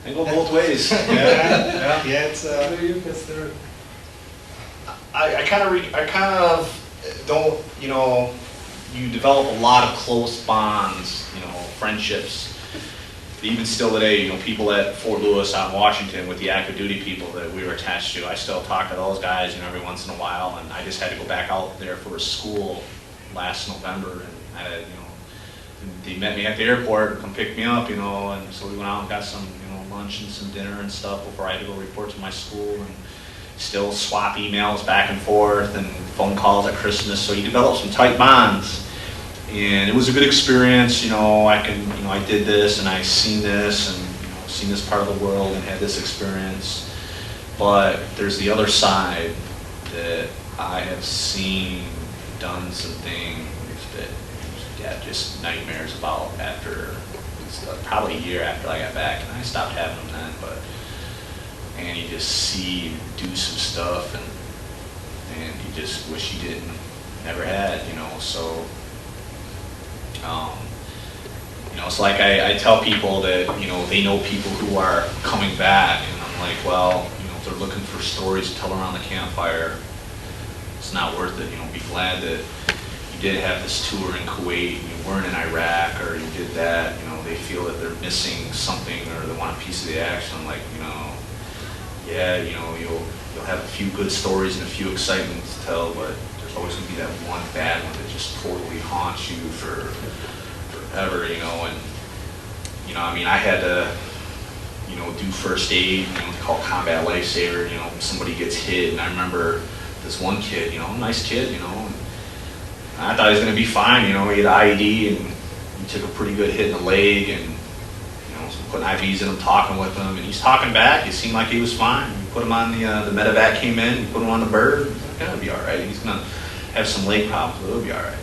Speaker 1: They go both ways. Yeah.
Speaker 5: It's
Speaker 11: How do you consider it?
Speaker 1: I kind of don't, you develop a lot of close bonds, friendships. Even still today, people at Fort Lewis out in Washington with the active duty people that we were attached to, I still talk to those guys, every once in a while. And I just had to go back out there for a school last November, and I had, they met me at the airport, come pick me up, and so we went out and got some, lunch and some dinner and stuff before I had to go report to my school, and still swap emails back and forth and phone calls at Christmas. So you develop some tight bonds. And it was a good experience, I did this and I seen this and seen this part of the world and had this experience. But there's the other side that I have seen, done some things that just nightmares about after, probably a year after I got back, and I stopped having them then, and you just see him do some stuff and you just wish you never had, so. It's like I tell people that, they know people who are coming back, and I'm like, well, if they're looking for stories to tell around the campfire, it's not worth it. Be glad that you did have this tour in Kuwait, and you weren't in Iraq, or you did that. They feel that they're missing something, or they want a piece of the action. I'm like, yeah, you'll have a few good stories and a few excitements to tell, but there's always going to be that one bad one that just totally haunts you forever, and I had to, do first aid, call combat lifesaver, somebody gets hit, and I remember this one kid, nice kid, and I thought he was going to be fine, he had IED, and he took a pretty good hit in the leg, and, so putting IVs in him, talking with him, and he's talking back, he seemed like he was fine. We put him on the medevac came in, we put him on the bird, he's like, it'll be all right, he's going to have some leg problems, but it'll be all right.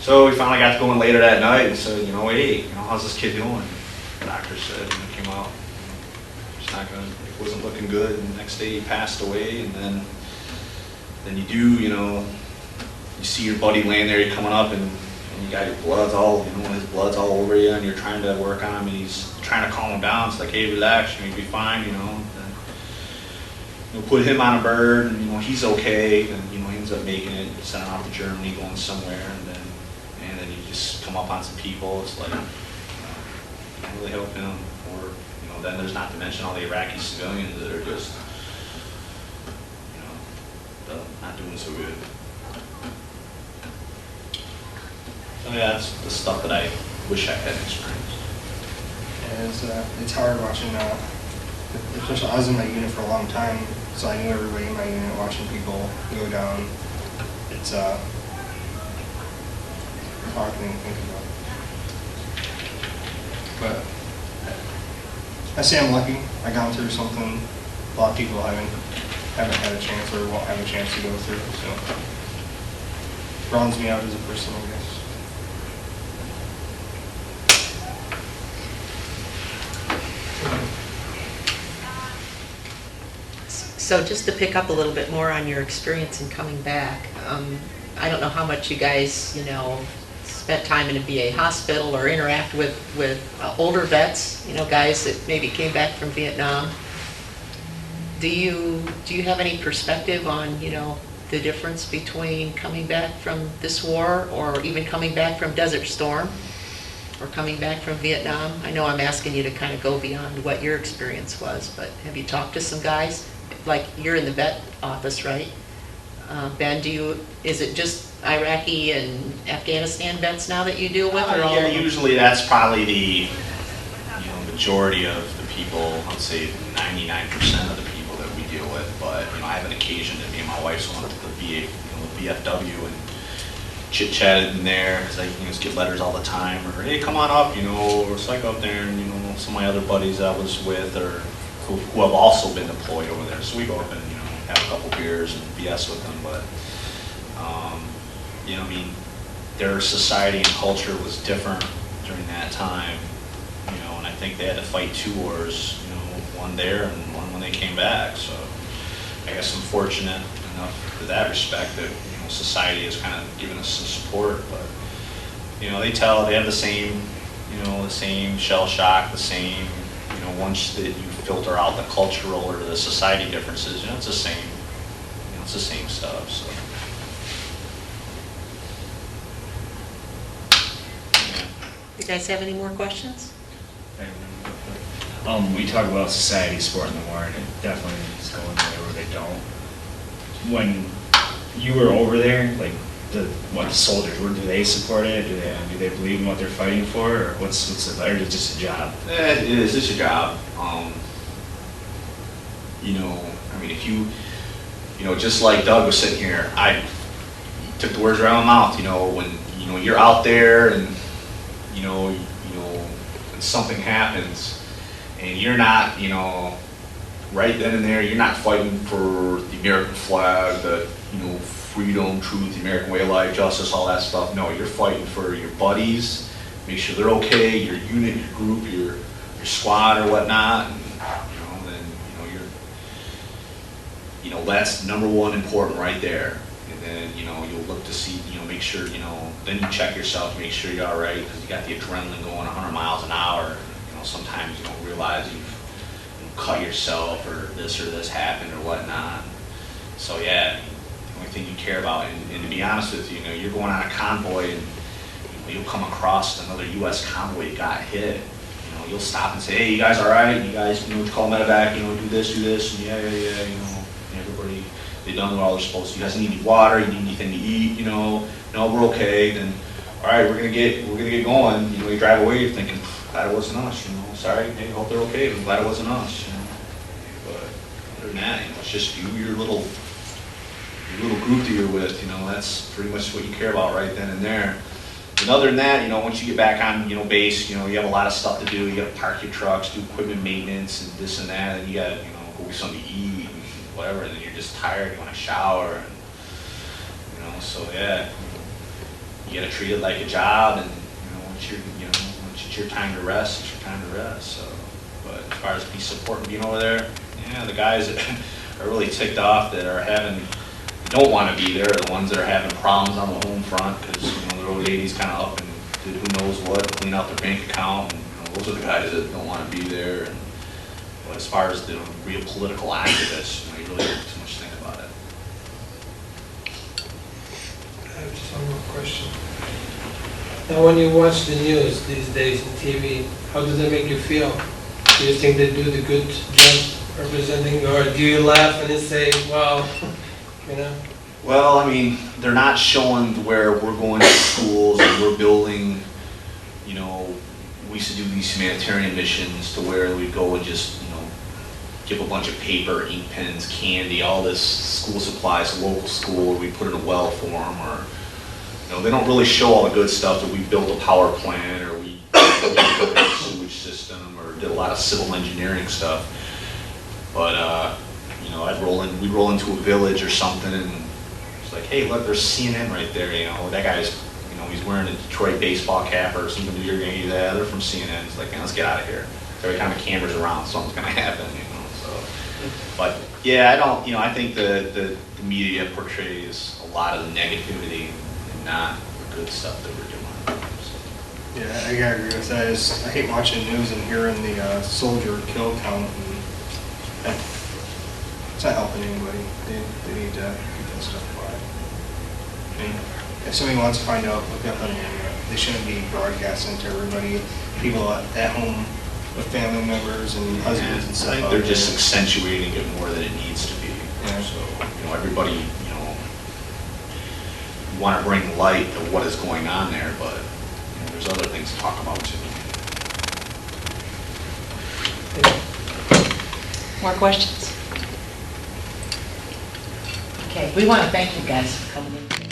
Speaker 1: So we finally got to go in later that night and said, hey, how's this kid doing? The doctor said, came out, it's not going, it wasn't looking good, and the next day he passed away, and then you do, you see your buddy laying there, you're coming up, and you got your blood's all, his blood's all over you, and you're trying to work on him, and he's trying to calm him down. It's like, hey, relax, you'll be fine, and put him on a bird, and he's okay, and he ends up making it, sent him out to Germany, going somewhere, and then you just come up on some people. It's like, can't really help him, or then there's not to mention all the Iraqi civilians that are just, not doing so good. So yeah, that's the stuff that I wish I had experienced.
Speaker 5: Yeah, it's hard watching, especially I was in my unit for a long time, so I knew everybody in my unit, watching people go down. It's a hard thing to think about. But I say I'm lucky. I got through something a lot of people haven't had a chance or won't have a chance to go through, so it rounds me out as a person, I guess.
Speaker 3: So just to pick up a little bit more on your experience in coming back, I don't know how much you guys, spent time in a VA hospital or interact with older vets, guys that maybe came back from Vietnam. Do you have any perspective on, the difference between coming back from this war, or even coming back from Desert Storm, or coming back from Vietnam? I know I'm asking you to kind of go beyond what your experience was, but have you talked to some guys? Like, you're in the vet office, right? Ben, is it just Iraqi and Afghanistan vets now that you deal with, or all
Speaker 1: Yeah,
Speaker 3: of them?
Speaker 1: usually that's probably the majority of the people. I'd say 99% of the people that we deal with. But I have an occasion that me and my wife went to the VFW and chit chatted in there, because I just get letters all the time, or hey, come on up, or so I go up there, and some of my other buddies I was with, or who have also been deployed over there. So we go up and have a couple beers and BS with them. But their society and culture was different during that time, and I think they had to fight 2 wars, one there and one when they came back. So I guess I'm fortunate enough in that respect that society has kind of given us some support. But they have the same the same shell shock, the same once that you filter out the cultural or the society differences, it's the same it's the same stuff. So
Speaker 3: You guys have any more questions?
Speaker 12: We talk about society supporting the war, and it definitely is going there where they don't. When you were over there, like the soldiers, do they support it? Do they believe in what they're fighting for, or what's it? Or is it just a job?
Speaker 1: it is. It's a job. If you, just like Doug was sitting here, I took the words right out of my mouth. When you're out there and when something happens and you're not, right then and there, you're not fighting for the American flag, the freedom, truth, the American way of life, justice, all that stuff. No, you're fighting for your buddies, make sure they're okay, your unit, your group, your squad or whatnot. And, that's number one important right there. And then, you'll look to see, make sure, then you check yourself, make sure you're all right, because you got the adrenaline going 100 miles an hour. Sometimes you don't realize you've cut yourself, or this happened or whatnot. So yeah, the only thing you care about, and to be honest with you, you're going on a convoy and you'll come across another U.S. convoy that got hit. You'll stop and say, hey, you guys all right? You guys, call medevac, do this, and yeah, everybody, they done what all they're supposed to. You guys need any water? You need anything to eat? No, we're okay. Then, all right, we're gonna get going. You drive away, you're thinking, glad it wasn't us. Sorry, hey, hope they're okay. But glad it wasn't us. But other than that, it's just you, your little group that you're with. That's pretty much what you care about right then and there. And other than that, once you get back on, base, you have a lot of stuff to do. You got to park your trucks, do equipment maintenance, and this and that, and you got to, go get something to eat and whatever. And then you're just tired. You want to shower, and so yeah, you got to treat it like a job. And once it's your time to rest, it's your time to rest. So, but as far as being over there, yeah, the guys that are really ticked off that are don't want to be there are the ones that are having problems on the home front, because their old lady's kind of up and did who knows what to clean out their bank account. And, those are the guys that don't want to be there. And but as far as the real political activists, you really don't too much think about it.
Speaker 11: I have just one more question. Now, when you watch the news these days on TV, how does that make you feel? Do you think they do the good job representing, or do you laugh and say, wow,
Speaker 1: Well, they're not showing where we're going to schools and we're building, we used to do these humanitarian missions to where we'd go and just, give a bunch of paper, ink pens, candy, all this school supplies to local school, or we put in a well for them, or, they don't really show all the good stuff that we built a power plant, or we built a sewage system, or did a lot of civil engineering stuff. But, we'd roll into a village or something, and it's like, hey, look, there's CNN right there. That guy's, he's wearing a Detroit baseball cap or some New York game. Yeah, they're from CNN. It's like, let's get out of here. Every time the camera's around, something's gonna happen. So, but yeah, I think the media portrays a lot of the negativity and not the good stuff that we're doing. So.
Speaker 5: Yeah, I gotta agree with that. I hate watching news and hearing the soldier kill count. It's not helping anybody. They need to keep that stuff quiet. If somebody wants to find out, look up on the internet. They shouldn't be broadcasting to everybody, people at home with family members and husbands and
Speaker 1: I
Speaker 5: stuff.
Speaker 1: think
Speaker 5: out
Speaker 1: they're just
Speaker 5: there.
Speaker 1: accentuating it more than it needs to be.
Speaker 5: Yeah.
Speaker 1: So, everybody, want to bring light to what is going on there, but there's other things to talk about too.
Speaker 6: More questions?
Speaker 3: Okay, we want to thank you guys for coming in today.